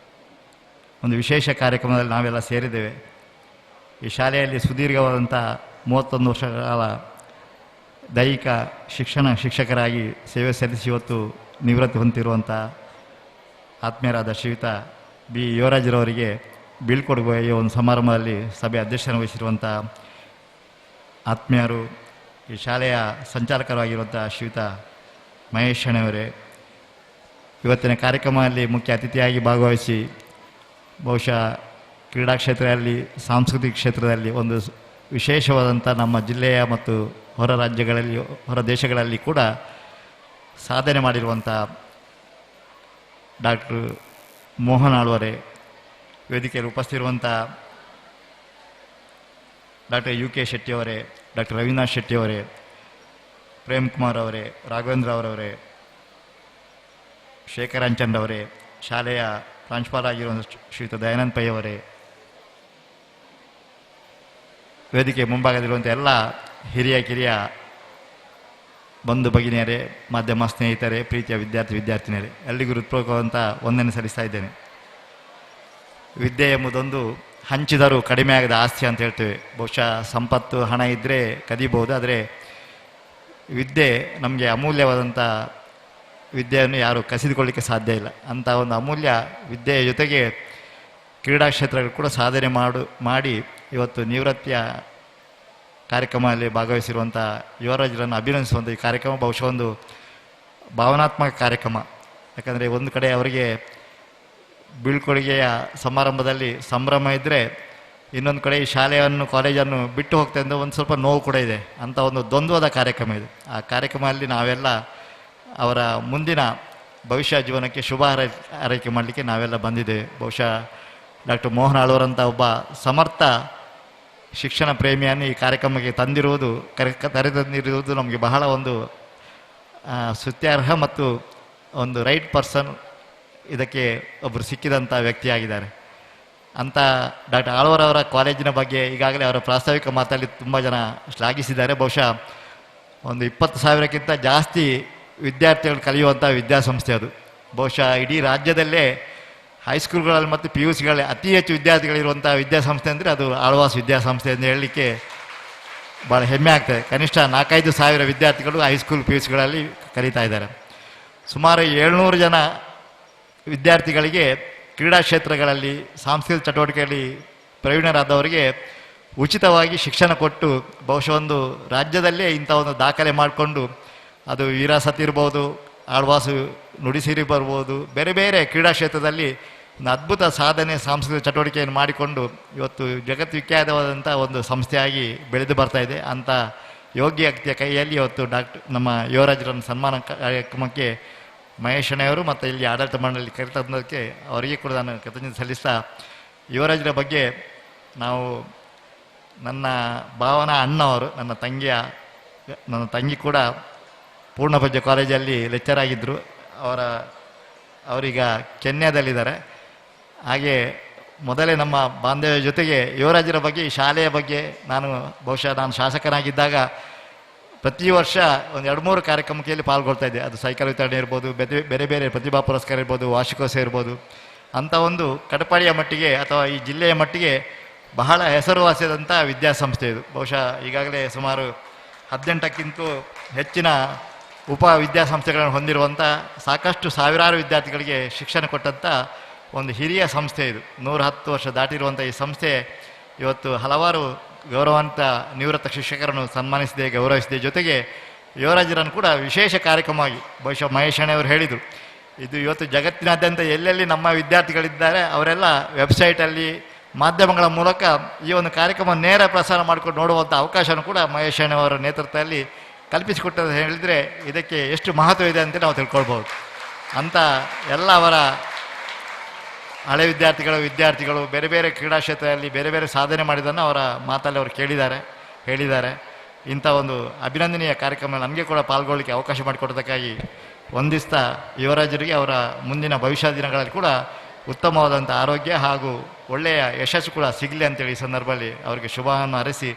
ಒಂದು ವಿಶೇಷ ಕಾರ್ಯಕ್ರಮದಲ್ಲಿ ನಾವೆಲ್ಲ ಸೇರಿದ್ದೇವೆ. ಈ ಶಾಲೆಯಲ್ಲಿ ಸುದೀರ್ಘವಾದಂಥ 31 ವರ್ಷಗಳ ದೈಹಿಕ ಶಿಕ್ಷಕರಾಗಿ ಸೇವೆ ಸಲ್ಲಿಸಿ ಇವತ್ತು ನಿವೃತ್ತಿ ಹೊಂದಿರುವಂಥ ಆತ್ಮೀಯರಾದ ಶ್ರೀಯುತ ಬಿ ಯುವರಾಜ್ರವರಿಗೆ ಬೀಳ್ಕೊಡುಗೆ ಈ ಒಂದು ಸಮಾರಂಭದಲ್ಲಿ ಸಭೆ ಅಧ್ಯಕ್ಷತೆ ವಹಿಸಿರುವಂಥ ಆತ್ಮೀಯರು, ಈ ಶಾಲೆಯ ಸಂಚಾಲಕರಾಗಿರುವಂಥ ಶ್ರೀಯುತ ಮಹೇಶ್ ಶೆಣೆಯವರೇ, ಇವತ್ತಿನ ಕಾರ್ಯಕ್ರಮದಲ್ಲಿ ಮುಖ್ಯ ಅತಿಥಿಯಾಗಿ ಭಾಗವಹಿಸಿ ಬಹುಶಃ ಕ್ರೀಡಾ ಕ್ಷೇತ್ರದಲ್ಲಿ, ಸಾಂಸ್ಕೃತಿಕ ಕ್ಷೇತ್ರದಲ್ಲಿ ಒಂದು ವಿಶೇಷವಾದಂಥ ನಮ್ಮ ಜಿಲ್ಲೆಯ ಮತ್ತು ಹೊರ ರಾಜ್ಯಗಳಲ್ಲಿ, ಹೊರ ದೇಶಗಳಲ್ಲಿ ಕೂಡ ಸಾಧನೆ ಮಾಡಿರುವಂಥ ಡಾಕ್ಟರ್ ಮೋಹನ್ ಆಳ್ವರೆ, ವೇದಿಕೆಯಲ್ಲಿ ಉಪಸ್ಥಿತಿರುವಂಥ ಡಾಕ್ಟರ್ UK ಶೆಟ್ಟಿಯವರೇ, ಡಾಕ್ಟರ್ ರವೀನಾಥ್ ಶೆಟ್ಟಿಯವರೇ, ಪ್ರೇಮ್ ಕುಮಾರ್ ಅವರೇ, ರಾಘವೇಂದ್ರ ಅವರವರೇ, ಶೇಖರಾಂಚಂದ್ ಅವರೇ, ಶಾಲೆಯ ಪ್ರಾಂಶುಪಾಲರಾಗಿರುವಂಥ ಶ್ರೀಯುತ ದಯಾನಂದ್ ಪೈ ಅವರೇ, ವೇದಿಕೆ ಮುಂಭಾಗದಲ್ಲಿರುವಂಥ ಎಲ್ಲ ಹಿರಿಯ ಕಿರಿಯ ಬಂಧು ಭಗಿನಿಯರೇ, ಮಾಧ್ಯಮ ಸ್ನೇಹಿತರೇ, ಪ್ರೀತಿಯ ವಿದ್ಯಾರ್ಥಿನಿಯರೇ, ಎಲ್ಲಿಗೂ ಹೃತ್ಪೂರ್ವಕವಂತ ವಂದನೆ ಸಲ್ಲಿಸ್ತಾ ಇದ್ದೇನೆ. ವಿದ್ಯೆ ಎಂಬುದೊಂದು ಹಂಚಿದರೂ ಕಡಿಮೆ ಆಗದ ಆಸ್ತಿ ಅಂತ ಹೇಳ್ತೇವೆ. ಬಹುಶಃ ಸಂಪತ್ತು, ಹಣ ಇದ್ದರೆ ಕದಿಬಹುದು, ಆದರೆ ವಿದ್ಯೆ ನಮಗೆ ಅಮೂಲ್ಯವಾದಂಥ ವಿದ್ಯೆಯನ್ನು ಯಾರು ಕಸಿದುಕೊಳ್ಳಿಕ್ಕೆ ಸಾಧ್ಯ ಇಲ್ಲ. ಅಂಥ ಒಂದು ಅಮೂಲ್ಯ ವಿದ್ಯೆಯ ಜೊತೆಗೆ ಕ್ರೀಡಾ ಕ್ಷೇತ್ರಗಳು ಕೂಡ ಸಾಧನೆ ಮಾಡಿ ಇವತ್ತು ನಿವೃತ್ತಿಯ ಕಾರ್ಯಕ್ರಮದಲ್ಲಿ ಭಾಗವಹಿಸಿರುವಂಥ ಯುವರಾಜರನ್ನು ಅಭಿನಂದಿಸುವಂಥ ಈ ಕಾರ್ಯಕ್ರಮ ಬಹುಶಃ ಒಂದು ಭಾವನಾತ್ಮಕ ಕಾರ್ಯಕ್ರಮ. ಯಾಕಂದರೆ ಒಂದು ಕಡೆ ಅವರಿಗೆ ಬೀಳ್ಕೊಡುಗೆಯ ಸಮಾರಂಭದಲ್ಲಿ ಸಂಭ್ರಮ ಇದ್ದರೆ, ಇನ್ನೊಂದು ಕಡೆ ಈ ಶಾಲೆಯನ್ನು, ಕಾಲೇಜನ್ನು ಬಿಟ್ಟು ಹೋಗ್ತಾ ಇದ್ದ ಒಂದು ಸ್ವಲ್ಪ ನೋವು ಕೂಡ ಇದೆ. ಅಂಥ ಒಂದು ದ್ವಂದ್ವದ ಕಾರ್ಯಕ್ರಮ ಇದೆ. ಆ ಕಾರ್ಯಕ್ರಮದಲ್ಲಿ ನಾವೆಲ್ಲ ಅವರ ಮುಂದಿನ ಭವಿಷ್ಯ ಜೀವನಕ್ಕೆ ಶುಭ ಹಾರೈಕೆ ಮಾಡಲಿಕ್ಕೆ ನಾವೆಲ್ಲ ಬಂದಿದ್ದೇವೆ. ಬಹುಶಃ ಡಾಕ್ಟರ್ ಮೋಹನ್ ಆಳ್ವರಂಥ ಒಬ್ಬ ಸಮರ್ಥ ಶಿಕ್ಷಣ ಪ್ರೇಮಿಯನ್ನು ಈ ಕಾರ್ಯಕ್ರಮಕ್ಕೆ ಕರೆತಂದಿರುವುದು ನಮಗೆ ಬಹಳ ಒಂದು ಸ್ತುತ್ಯಾರ್ಹ ಮತ್ತು ಒಂದು ರೈಟ್ ಪರ್ಸನ್ ಇದಕ್ಕೆ ಒಬ್ಬರು ಸಿಕ್ಕಿದಂಥ ವ್ಯಕ್ತಿಯಾಗಿದ್ದಾರೆ. ಅಂಥ ಡಾಕ್ಟರ್ ಆಳ್ವರವರ ಕಾಲೇಜಿನ ಬಗ್ಗೆ ಈಗಾಗಲೇ ಅವರ ಪ್ರಾಸ್ತಾವಿಕ ಮಾತಲ್ಲಿ ತುಂಬ ಜನ ಶ್ಲಾಘಿಸಿದ್ದಾರೆ. ಬಹುಶಃ ಒಂದು 20,000ಕ್ಕಿಂತ ಜಾಸ್ತಿ ವಿದ್ಯಾರ್ಥಿಗಳು ಕಲಿಯುವಂಥ ವಿದ್ಯಾಸಂಸ್ಥೆ ಅದು. ಬಹುಶಃ ಇಡೀ ರಾಜ್ಯದಲ್ಲೇ ಹೈಸ್ಕೂಲ್ಗಳಲ್ಲಿ ಮತ್ತು PUCಗಳಲ್ಲಿ ಅತಿ ಹೆಚ್ಚು ವಿದ್ಯಾರ್ಥಿಗಳಿರುವಂಥ ವಿದ್ಯಾಸಂಸ್ಥೆ ಅಂದರೆ ಅದು ಆಳ್ವಾಸ್ ವಿದ್ಯಾಸಂಸ್ಥೆ ಎಂದು ಹೇಳಲಿಕ್ಕೆ ಭಾಳ ಹೆಮ್ಮೆ ಆಗ್ತದೆ. ಕನಿಷ್ಠ 4-5 ಸಾವಿರ ವಿದ್ಯಾರ್ಥಿಗಳು ಹೈಸ್ಕೂಲ್ PUCಗಳಲ್ಲಿ ಕಲಿತಾ ಇದ್ದಾರೆ. ಸುಮಾರು 700 ಜನ ವಿದ್ಯಾರ್ಥಿಗಳಿಗೆ ಕ್ರೀಡಾ ಕ್ಷೇತ್ರಗಳಲ್ಲಿ, ಸಾಂಸ್ಕೃತಿಕ ಚಟುವಟಿಕೆಯಲ್ಲಿ ಪ್ರವೀಣರಾದವರಿಗೆ ಉಚಿತವಾಗಿ ಶಿಕ್ಷಣ ಕೊಟ್ಟು ಬಹುಶಃ ಒಂದು ರಾಜ್ಯದಲ್ಲೇ ಇಂಥ ಒಂದು ದಾಖಲೆ ಮಾಡಿಕೊಂಡು, ಅದು ವಿರಾಸತ್ ಇರ್ಬೋದು, ಆಳ್ವಾಸು ನುಡಿಸಿರಿ ಬರ್ಬೋದು, ಬೇರೆ ಬೇರೆ ಕ್ರೀಡಾ ಕ್ಷೇತ್ರದಲ್ಲಿ ಒಂದು ಅದ್ಭುತ ಸಾಧನೆ ಸಾಂಸ್ಕೃತಿಕ ಚಟುವಟಿಕೆಯನ್ನು ಮಾಡಿಕೊಂಡು ಇವತ್ತು ಜಗದ್ವಿಖ್ಯಾತವಾದಂಥ ಒಂದು ಸಂಸ್ಥೆಯಾಗಿ ಬೆಳೆದು ಬರ್ತಾ ಇದೆ. ಅಂಥ ಯೋಗ್ಯ ವ್ಯಕ್ತಿಯ ಕೈಯಲ್ಲಿ ಇವತ್ತು ನಮ್ಮ ಯುವರಾಜರನ್ನು ಸನ್ಮಾನ ಕಾರ್ಯಕ್ರಮಕ್ಕೆ ಮಹೇಶ್ ಅಣ್ಣೆಯವರು ಮತ್ತು ಇಲ್ಲಿ ಆಡಳಿತ ಮಂಡಳಿ ಕರೆತಂದಕ್ಕೆ ಅವರಿಗೆ ಕೂಡ ನಾನು ಕೃತಜ್ಞತೆ ಸಲ್ಲಿಸ್ತಾ, ಯುವರಾಜರ ಬಗ್ಗೆ ನಾವು ನನ್ನ ಭಾವನಾ ಅಣ್ಣವರು, ನನ್ನ ತಂಗಿ ಕೂಡ ಪೂರ್ಣಪೂಜ್ಯ ಕಾಲೇಜಲ್ಲಿ ಲೆಕ್ಚರ್ ಆಗಿದ್ದರು. ಅವರೀಗ ಕೆನ್ಯಾದಲ್ಲಿದ್ದಾರೆ. ಹಾಗೆ ಮೊದಲೇ ನಮ್ಮ ಬಾಂಧವ್ಯ ಜೊತೆಗೆ ಯುವರಾಜರ ಬಗ್ಗೆ, ಈ ಶಾಲೆಯ ಬಗ್ಗೆ ಬಹುಶಃ ನಾನು ಶಾಸಕನಾಗಿದ್ದಾಗ ಪ್ರತಿ ವರ್ಷ ಒಂದು 2-3 ಕಾರ್ಯಕ್ರಮಕ್ಕೆ ಪಾಲ್ಗೊಳ್ತಾ ಇದ್ದೆ. ಅದು ಸೈಕಲ್ ವಿತರಣೆ ಇರ್ಬೋದು, ಬೇರೆ ಬೇರೆ ಪ್ರತಿಭಾ ಪುರಸ್ಕಾರ ಇರ್ಬೋದು, ವಾರ್ಷಿಕೋತ್ಸವ ಇರ್ಬೋದು. ಅಂಥ ಒಂದು ಕಟಪಾಡಿಯ ಮಟ್ಟಿಗೆ ಅಥವಾ ಈ ಜಿಲ್ಲೆಯ ಮಟ್ಟಿಗೆ ಬಹಳ ಹೆಸರುವಾಸಿಯಾದಂಥ ವಿದ್ಯಾಸಂಸ್ಥೆ ಇದು. ಬಹುಶಃ ಈಗಾಗಲೇ ಸುಮಾರು 18ಕ್ಕಿಂತ ಹೆಚ್ಚಿನ ಉಪ ವಿದ್ಯಾಸಂಸ್ಥೆಗಳನ್ನು ಹೊಂದಿರುವಂಥ ಸಾಕಷ್ಟು ಸಾವಿರಾರು ವಿದ್ಯಾರ್ಥಿಗಳಿಗೆ ಶಿಕ್ಷಣ ಕೊಟ್ಟಂಥ ಒಂದು ಹಿರಿಯ ಸಂಸ್ಥೆ ಇದು. 110 ವರ್ಷ ದಾಟಿರುವಂಥ ಈ ಸಂಸ್ಥೆ ಇವತ್ತು ಹಲವಾರು ಗೌರವಾನ್ವಿತ ನಿವೃತ್ತ ಶಿಕ್ಷಕರನ್ನು ಸನ್ಮಾನಿಸಿದೆ, ಗೌರವಿಸಿದೆ. ಜೊತೆಗೆ ಯುವರಾಜರನ್ನು ಕೂಡ ವಿಶೇಷ ಕಾರ್ಯಕ್ರಮವಾಗಿ ಬಹುಶಃ ಮಹೇಶ್ ಅಣ್ಣೆಯವರು ಹೇಳಿದರು, ಇದು ಇವತ್ತು ಜಗತ್ತಿನಾದ್ಯಂತ ಎಲ್ಲೆಲ್ಲಿ ನಮ್ಮ ವಿದ್ಯಾರ್ಥಿಗಳಿದ್ದಾರೆ ಅವರೆಲ್ಲ ವೆಬ್ಸೈಟಲ್ಲಿ ಮಾಧ್ಯಮಗಳ ಮೂಲಕ ಈ ಒಂದು ಕಾರ್ಯಕ್ರಮ ನೇರ ಪ್ರಸಾರ ಮಾಡಿಕೊಂಡು ನೋಡುವಂಥ ಅವಕಾಶನೂ ಕೂಡ ಮಹೇಶ್ ಅಣ್ಣೆಯವರ ನೇತೃತ್ವದಲ್ಲಿ ಕಲ್ಪಿಸಿಕೊಟ್ಟದ್ದು ಹೇಳಿದರೆ ಇದಕ್ಕೆ ಎಷ್ಟು ಮಹತ್ವ ಇದೆ ಅಂತ ನಾವು ತಿಳ್ಕೊಳ್ಬೋದು. ಅಂಥ ಎಲ್ಲ ಅವರ ಹಳೆ ವಿದ್ಯಾರ್ಥಿಗಳು ಬೇರೆ ಬೇರೆ ಕ್ರೀಡಾ ಕ್ಷೇತ್ರದಲ್ಲಿ ಬೇರೆ ಬೇರೆ ಸಾಧನೆ ಮಾಡಿದ್ದನ್ನು ಅವರ ಮಾತಲ್ಲಿ ಅವರು ಹೇಳಿದ್ದಾರೆ. ಇಂಥ ಒಂದು ಅಭಿನಂದನೀಯ ಕಾರ್ಯಕ್ರಮ ನಮಗೆ ಕೂಡ ಪಾಲ್ಗೊಳ್ಳಿಕ್ಕೆ ಅವಕಾಶ ಮಾಡಿಕೊಡೋದಕ್ಕಾಗಿ ವಂದಿಸ್ತಾ, ಯುವರಾಜರಿಗೆ ಅವರ ಮುಂದಿನ ಭವಿಷ್ಯ ದಿನಗಳಲ್ಲಿ ಕೂಡ ಉತ್ತಮವಾದಂಥ ಆರೋಗ್ಯ ಹಾಗೂ ಒಳ್ಳೆಯ ಯಶಸ್ಸು ಕೂಡ ಸಿಗಲಿ ಅಂತೇಳಿ ಈ ಸಂದರ್ಭದಲ್ಲಿ ಅವರಿಗೆ ಶುಭವನ್ನು ಹಾರೈಸಿ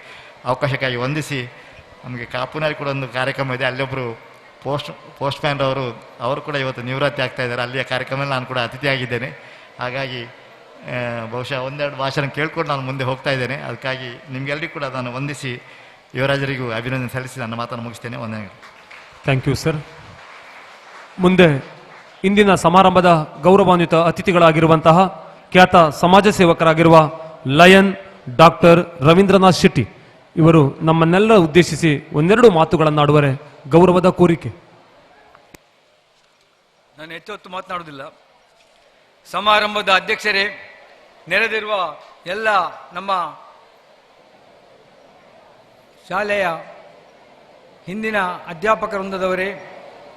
ಅವಕಾಶಕ್ಕಾಗಿ ವಂದಿಸಿ, ನಮಗೆ ಕಾಪುನಲ್ಲಿ ಕೂಡ ಒಂದು ಕಾರ್ಯಕ್ರಮ ಇದೆ, ಅಲ್ಲೊಬ್ಬರು ಪೋಸ್ಟ್ಮ್ಯಾನ್ ಅವರು ಕೂಡ ಇವತ್ತು ನಿವೃತ್ತಿ ಆಗ್ತಾ ಇದ್ದಾರೆ. ಅಲ್ಲಿಯ ಕಾರ್ಯಕ್ರಮದಲ್ಲಿ ನಾನು ಕೂಡ ಅತಿಥಿಯಾಗಿದ್ದೇನೆ. ಹಾಗಾಗಿ ಬಹುಶಃ 1-2 ಭಾಷಣ ಕೇಳ್ಕೊಂಡು ನಾನು ಮುಂದೆ ಹೋಗ್ತಾ ಇದ್ದೇನೆ. ಅದಕ್ಕಾಗಿ ನಿಮಗೆಲ್ಲರಿಗೂ ಕೂಡ ನಾನು ವಂದಿಸಿ ಯುವರಾಜರಿಗೂ ಅಭಿನಂದನೆ ಸಲ್ಲಿಸಿ ನನ್ನ ಮಾತನ್ನು ಮುಗಿಸ್ತೇನೆ. ವಂದನೆಗಳು. Thank you sir. ಮುಂದೆ ಇಂದಿನ ಸಮಾರಂಭದ ಗೌರವಾನ್ವಿತ ಅತಿಥಿಗಳಾಗಿರುವಂತಹ ಖ್ಯಾತ ಸಮಾಜ ಸೇವಕರಾಗಿರುವ ಲಯನ್ ಡಾಕ್ಟರ್ ರವೀಂದ್ರನಾಥ್ ಶೆಟ್ಟಿ ಇವರು ನಮ್ಮನ್ನೆಲ್ಲ ಉದ್ದೇಶಿಸಿ 1-2 ಮಾತುಗಳನ್ನಾಡುವರೆ ಗೌರವದ ಕೋರಿಕೆ. ನಾನು ಹೆಚ್ಚೊತ್ತು ಮಾತನಾಡುವುದಿಲ್ಲ. ಸಮಾರಂಭದ ಅಧ್ಯಕ್ಷರೇ, ನೆರೆದಿರುವ ಎಲ್ಲ ನಮ್ಮ ಶಾಲೆಯ ಹಿಂದಿನ ಅಧ್ಯಾಪಕ ವೃಂದದವರೇ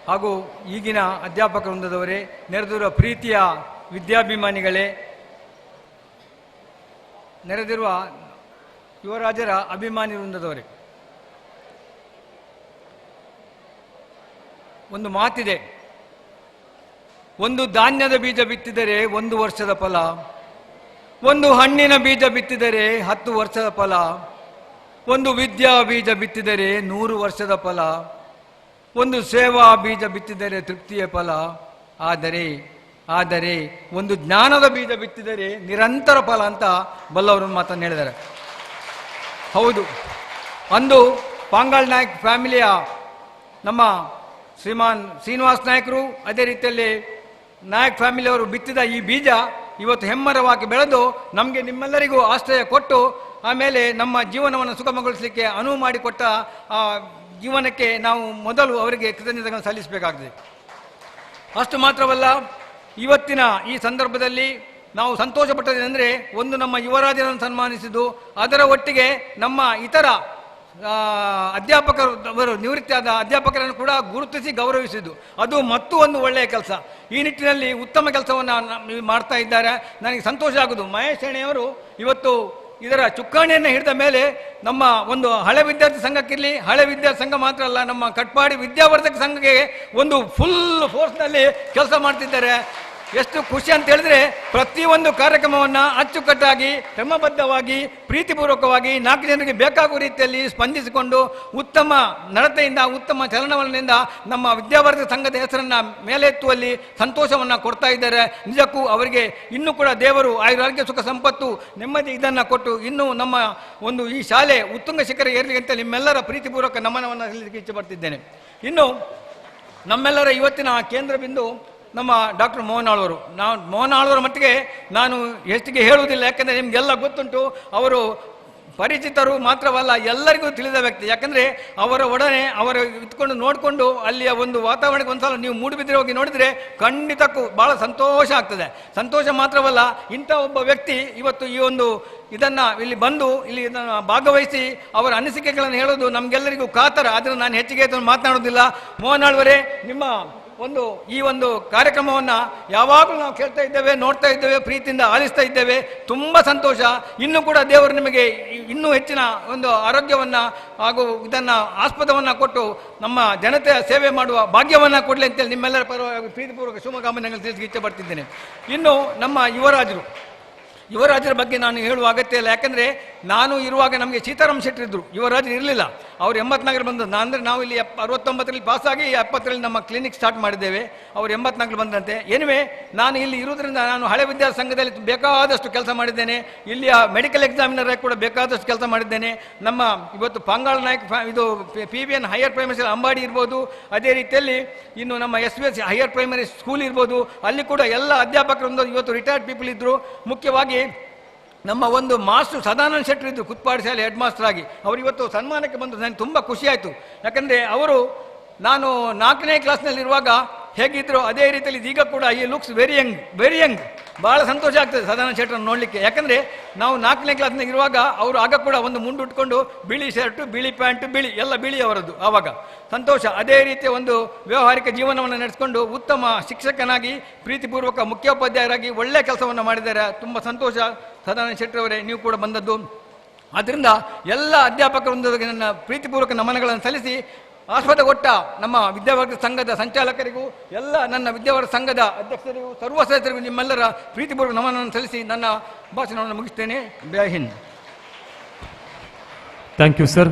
ಹಾಗೂ ಈಗಿನ ಅಧ್ಯಾಪಕ ವೃಂದದವರೇ, ನೆರೆದಿರುವ ಪ್ರೀತಿಯ ವಿದ್ಯಾಭಿಮಾನಿಗಳೇ, ನೆರೆದಿರುವ ಯುವರಾಜರ ಅಭಿಮಾನಿ ವೃಂದದವರೇ, ಒಂದು ಮಾತಿದೆ, ಒಂದು ಧಾನ್ಯದ ಬೀಜ ಬಿತ್ತಿದರೆ 1 ವರ್ಷದ ಫಲ, ಒಂದು ಹಣ್ಣಿನ ಬೀಜ ಬಿತ್ತಿದರೆ 10 ವರ್ಷದ ಫಲ, ಒಂದು ವಿದ್ಯಾ ಬೀಜ ಬಿತ್ತಿದರೆ 100 ವರ್ಷದ ಫಲ, ಒಂದು ಸೇವಾ ಬೀಜ ಬಿತ್ತಿದರೆ ತೃಪ್ತಿಯ ಫಲ, ಆದರೆ ಒಂದು ಜ್ಞಾನದ ಬೀಜ ಬಿತ್ತಿದರೆ ನಿರಂತರ ಫಲ ಅಂತ ಬಲ್ಲವರು ಮಾತನ್ನು ಹೇಳಿದ್ದಾರೆ. ಹೌದು, ಅಂದು ಪಾಂಗಾಳ್ ನಾಯ್ಕ್ ಫ್ಯಾಮಿಲಿಯ ನಮ್ಮ ಶ್ರೀಮಾನ್ ಶ್ರೀನಿವಾಸ್ ನಾಯ್ಕರು, ಅದೇ ರೀತಿಯಲ್ಲಿ ನಾಯಕ್ ಫ್ಯಾಮಿಲಿಯವರು ಬಿತ್ತಿದ ಈ ಬೀಜ ಇವತ್ತು ಹೆಮ್ಮರವಾಗಿ ಬೆಳೆದು ನಮಗೆ ನಿಮ್ಮೆಲ್ಲರಿಗೂ ಆಶ್ರಯ ಕೊಟ್ಟು ಆಮೇಲೆ ನಮ್ಮ ಜೀವನವನ್ನು ಸುಗಮಗೊಳಿಸಲಿಕ್ಕೆ ಅನುವು ಮಾಡಿಕೊಟ್ಟ ಆ ಜೀವನಕ್ಕೆ ನಾವು ಮೊದಲು ಅವರಿಗೆ ಕೃತಜ್ಞತೆಗಳನ್ನು ಸಲ್ಲಿಸಬೇಕಾಗಿದೆ. ಅಷ್ಟು ಮಾತ್ರವಲ್ಲ, ಇವತ್ತಿನ ಈ ಸಂದರ್ಭದಲ್ಲಿ ನಾವು ಸಂತೋಷಪಟ್ಟದೇನೆಂದರೆ, ಒಂದು ನಮ್ಮ ಯುವರಾಜರನ್ನು ಸನ್ಮಾನಿಸಿದ್ದು, ಅದರ ಒಟ್ಟಿಗೆ ನಮ್ಮ ಇತರ ಅಧ್ಯಾಪಕರು ನಿವೃತ್ತಿಯಾದ ಅಧ್ಯಾಪಕರನ್ನು ಕೂಡ ಗುರುತಿಸಿ ಗೌರವಿಸಿದ್ದು, ಅದು ಮತ್ತೂ ಒಂದು ಒಳ್ಳೆಯ ಕೆಲಸ. ಈ ನಿಟ್ಟಿನಲ್ಲಿ ಉತ್ತಮ ಕೆಲಸವನ್ನು ಮಾಡ್ತಾ ಇದ್ದಾರೆ. ನನಗೆ ಸಂತೋಷ ಆಗುವುದು. ಮಹೇಶ್ ಅಣ್ಣೆಯವರು ಇವತ್ತು ಇದರ ಚುಕ್ಕಾಣಿಯನ್ನು ಹಿಡಿದ ಮೇಲೆ ನಮ್ಮ ಒಂದು ಹಳೆ ವಿದ್ಯಾರ್ಥಿ ಸಂಘಕ್ಕಿರಲಿ, ಹಳೆ ವಿದ್ಯಾರ್ಥಿ ಸಂಘ ಮಾತ್ರ ಅಲ್ಲ, ನಮ್ಮ ಕಟ್ಪಾಡಿ ವಿದ್ಯಾವರ್ಧಕ ಸಂಘಕ್ಕೆ ಒಂದು ಫುಲ್ ಫೋರ್ಸ್ನಲ್ಲಿ ಕೆಲಸ ಮಾಡ್ತಿದ್ದಾರೆ. ಎಷ್ಟು ಖುಷಿ ಅಂತ ಹೇಳಿದ್ರೆ, ಪ್ರತಿಯೊಂದು ಕಾರ್ಯಕ್ರಮವನ್ನು ಅಚ್ಚುಕಟ್ಟಾಗಿ ಕ್ರಮಬದ್ಧವಾಗಿ ಪ್ರೀತಿಪೂರ್ವಕವಾಗಿ 4 ಜನರಿಗೆ ಬೇಕಾಗುವ ರೀತಿಯಲ್ಲಿ ಸ್ಪಂದಿಸಿಕೊಂಡು ಉತ್ತಮ ನಡತೆಯಿಂದ ಉತ್ತಮ ಚಲನವಲನದಿಂದ ನಮ್ಮ ವಿದ್ಯಾವರ್ಧಕ ಸಂಘದ ಹೆಸರನ್ನು ಮೇಲೆತ್ತುವಲ್ಲಿ ಸಂತೋಷವನ್ನು ಕೊಡ್ತಾ ಇದ್ದಾರೆ. ನಿಜಕ್ಕೂ ಅವರಿಗೆ ಇನ್ನೂ ಕೂಡ ದೇವರು ಆಯುರಾರೋಗ್ಯ ಸುಖ ಸಂಪತ್ತು ನೆಮ್ಮದಿ ಇದನ್ನು ಕೊಟ್ಟು ಇನ್ನೂ ನಮ್ಮ ಒಂದು ಈ ಶಾಲೆ ಉತ್ತುಂಗ ಶಿಖರ ಏರಲಿ ಅಂತ ನಿಮ್ಮೆಲ್ಲರ ಪ್ರೀತಿಪೂರ್ವಕ ನಮನವನ್ನು ಸಲ್ಲಿಸಲಿಕ್ಕೆ ಇಚ್ಛೆಪಡ್ತಿದ್ದೇನೆ. ಇನ್ನು ನಮ್ಮೆಲ್ಲರ ಇವತ್ತಿನ ಕೇಂದ್ರ ಬಿಂದು ನಮ್ಮ ಡಾಕ್ಟರ್ ಮೋಹನ್ ಆಳ್ವರು. ಮೋಹನ್ ಆಳ್ವರ ಮಟ್ಟಿಗೆ ನಾನು ಹೆಚ್ಚಿಗೆ ಹೇಳುವುದಿಲ್ಲ, ಯಾಕೆಂದರೆ ನಿಮಗೆಲ್ಲ ಗೊತ್ತುಂಟು. ಅವರು ಪರಿಚಿತರು ಮಾತ್ರವಲ್ಲ, ಎಲ್ಲರಿಗೂ ತಿಳಿದ ವ್ಯಕ್ತಿ. ಯಾಕಂದರೆ ಅವರ ಒಡನೆ ಅವರು ಇತ್ಕೊಂಡು ನೋಡಿಕೊಂಡು ಅಲ್ಲಿಯ ಒಂದು ವಾತಾವರಣಕ್ಕೆ ಒಂದ್ಸಲ ನೀವು ಮೂಡುಬಿದಿರೆ ಹೋಗಿ ನೋಡಿದರೆ ಖಂಡಿತಕ್ಕೂ ಭಾಳ ಸಂತೋಷ ಆಗ್ತದೆ. ಸಂತೋಷ ಮಾತ್ರವಲ್ಲ, ಇಂಥ ಒಬ್ಬ ವ್ಯಕ್ತಿ ಇವತ್ತು ಈ ಒಂದು ಇದನ್ನು ಇಲ್ಲಿ ಬಂದು ಇಲ್ಲಿ ಇದನ್ನು ಭಾಗವಹಿಸಿ ಅವರ ಅನಿಸಿಕೆಗಳನ್ನು ಹೇಳೋದು ನಮಗೆಲ್ಲರಿಗೂ ಕಾತರ. ಆದರೆ ನಾನು ಹೆಚ್ಚಿಗೆ ಇದನ್ನು ಮಾತನಾಡೋದಿಲ್ಲ. ಮೋಹನ್ ಆಳ್ವರೇ, ನಿಮ್ಮ ಈ ಒಂದು ಕಾರ್ಯಕ್ರಮವನ್ನು ಯಾವಾಗಲೂ ನಾವು ಕೇಳ್ತಾ ಇದ್ದೇವೆ, ನೋಡ್ತಾ ಇದ್ದೇವೆ, ಪ್ರೀತಿಯಿಂದ ಆಲಿಸ್ತಾ ಇದ್ದೇವೆ. ತುಂಬ ಸಂತೋಷ. ಇನ್ನೂ ಕೂಡ ದೇವರು ನಿಮಗೆ ಇನ್ನೂ ಹೆಚ್ಚಿನ ಒಂದು ಆರೋಗ್ಯವನ್ನು ಹಾಗೂ ಇದನ್ನು ಆಸ್ಪದವನ್ನು ಕೊಟ್ಟು ನಮ್ಮ ಜನತೆಯ ಸೇವೆ ಮಾಡುವ ಭಾಗ್ಯವನ್ನು ಕೊಡಲಿ ಅಂತೇಳಿ ನಿಮ್ಮೆಲ್ಲರ ಪರವಾಗಿ ಪ್ರೀತಿಪೂರ್ವಕ ಶುಭಕಾಮನೆಗಳು ತಿಳಿಸಿ ಇಚ್ಛೆ ಪಡ್ತಿದ್ದೇನೆ. ಇನ್ನು ನಮ್ಮ ಯುವರಾಜರ ಬಗ್ಗೆ ನಾನು ಹೇಳುವ ಅಗತ್ಯ ಇಲ್ಲ. ಯಾಕಂದರೆ ನಾನು ಇರುವಾಗ ನಮಗೆ ಸೀತಾರಾಮ್ ಶೆಟ್ಟಿ ಇದ್ದರು, ಯುವರಾಜರು ಇರಲಿಲ್ಲ. ಅವರು 84 ಬಂದದ್ದು. ಅಂದರೆ ನಾವು ಇಲ್ಲಿ 69ರಲ್ಲಿ ಪಾಸಾಗಿ 70ರಲ್ಲಿ ನಮ್ಮ ಕ್ಲಿನಿಕ್ ಸ್ಟಾರ್ಟ್ ಮಾಡಿದ್ದೇವೆ. ಅವರು 84 ಬಂದಂತೆ. ಏನಿವೆ, ನಾನು ಇಲ್ಲಿ ಇರುವುದರಿಂದ ನಾನು ಹಳೆ ವಿದ್ಯಾರ್ಥಿ ಸಂಘದಲ್ಲಿ ಬೇಕಾದಷ್ಟು ಕೆಲಸ ಮಾಡಿದ್ದೇನೆ. ಇಲ್ಲಿಯ ಮೆಡಿಕಲ್ ಎಕ್ಸಾಮಿನರ್ ಕೂಡ ಬೇಕಾದಷ್ಟು ಕೆಲಸ ಮಾಡಿದ್ದೇನೆ. ನಮ್ಮ ಇವತ್ತು ಪಾಂಗಾಳ ನಾಯಕ್ ಇದು PVN ಹೈಯರ್ ಪ್ರೈಮರಿ ಅಂಬಾಡಿ ಇರ್ಬೋದು, ಅದೇ ರೀತಿಯಲ್ಲಿ ಇನ್ನು ನಮ್ಮ SVS ಹೈಯರ್ ಪ್ರೈಮರಿ ಸ್ಕೂಲ್ ಇರ್ಬೋದು, ಅಲ್ಲಿ ಕೂಡ ಎಲ್ಲ ಅಧ್ಯಾಪಕರೊಂದು ಇವತ್ತು ರಿಟೈರ್ಡ್ ಪೀಪಲ್ ಇದ್ದರು. ಮುಖ್ಯವಾಗಿ ನಮ್ಮ ಒಂದು ಮಾಸ್ಟರ್ ಸದಾನಂದ ಶೆಟ್ಟಿ ಇದ್ದರು, ಕುತ್ಪಾಡಿ ಶಾಲೆ ಹೆಡ್ ಮಾಸ್ಟರ್ ಆಗಿ. ಅವರು ಇವತ್ತು ಸನ್ಮಾನಕ್ಕೆ ಬಂದು ನನಗೆ ತುಂಬ ಖುಷಿಯಾಯಿತು. ಯಾಕಂದರೆ ಅವರು ನಾನು 4ನೇ ಕ್ಲಾಸ್ನಲ್ಲಿರುವಾಗ ಹೇಗಿದ್ದರು ಅದೇ ರೀತಿಯಲ್ಲಿ ಈಗ ಕೂಡ ಈ ಲುಕ್ಸ್ ವೆರಿ ಯಂಗ್. ಭಾಳ ಸಂತೋಷ ಆಗ್ತದೆ ಸದಾನಂದ ಶೆಟ್ಟರನ್ನು ನೋಡಲಿಕ್ಕೆ. ಯಾಕಂದರೆ ನಾವು 4ನೇ ಕ್ಲಾಸ್ನಾಗ ಇರುವಾಗ ಅವರು ಆಗ ಕೂಡ ಒಂದು ಮುಂಡು ಉಟ್ಕೊಂಡು ಬಿಳಿ ಶರ್ಟು, ಬಿಳಿ ಪ್ಯಾಂಟು, ಎಲ್ಲ ಬಿಳಿ ಅವರದ್ದು. ಆವಾಗ ಸಂತೋಷ. ಅದೇ ರೀತಿಯ ಒಂದು ವ್ಯಾವಹಾರಿಕ ಜೀವನವನ್ನು ನಡೆಸಿಕೊಂಡು ಉತ್ತಮ ಶಿಕ್ಷಕನಾಗಿ, ಪ್ರೀತಿಪೂರ್ವಕ ಮುಖ್ಯೋಪಾಧ್ಯಾಯರಾಗಿ ಒಳ್ಳೆಯ ಕೆಲಸವನ್ನು ಮಾಡಿದ್ದಾರೆ. ತುಂಬ ಸಂತೋಷ ಸದಾನಂದ ಶೆಟ್ಟರವರೇ, ನೀವು ಕೂಡ ಬಂದದ್ದು. ಆದ್ದರಿಂದ ಎಲ್ಲ ಅಧ್ಯಾಪಕರೊಂದಿಗೆ ನನ್ನ ಪ್ರೀತಿಪೂರ್ವಕ ನಮನಗಳನ್ನು ಸಲ್ಲಿಸಿ ಆಸ್ಪದ ಕೊಟ್ಟ ನಮ್ಮ ವಿದ್ಯಾವರ್ಗ ಸಂಘದ ಸಂಚಾಲಕರಿಗೂ, ಎಲ್ಲ ನನ್ನ ವಿದ್ಯಾವರ್ಗ ಸಂಘದ ಅಧ್ಯಕ್ಷರಿಗೂ, ಸರ್ವ ಸದಸ್ಯರಿಗೂ ನಿಮ್ಮೆಲ್ಲರ ಪ್ರೀತಿಪೂರ್ವಕ ನಮನವನ್ನು ಸಲ್ಲಿಸಿ ನನ್ನ ಭಾಷಣವನ್ನು ಮುಗಿಸ್ತೇನೆ. ಜೈ ಹಿಂದ್. Thank you sir.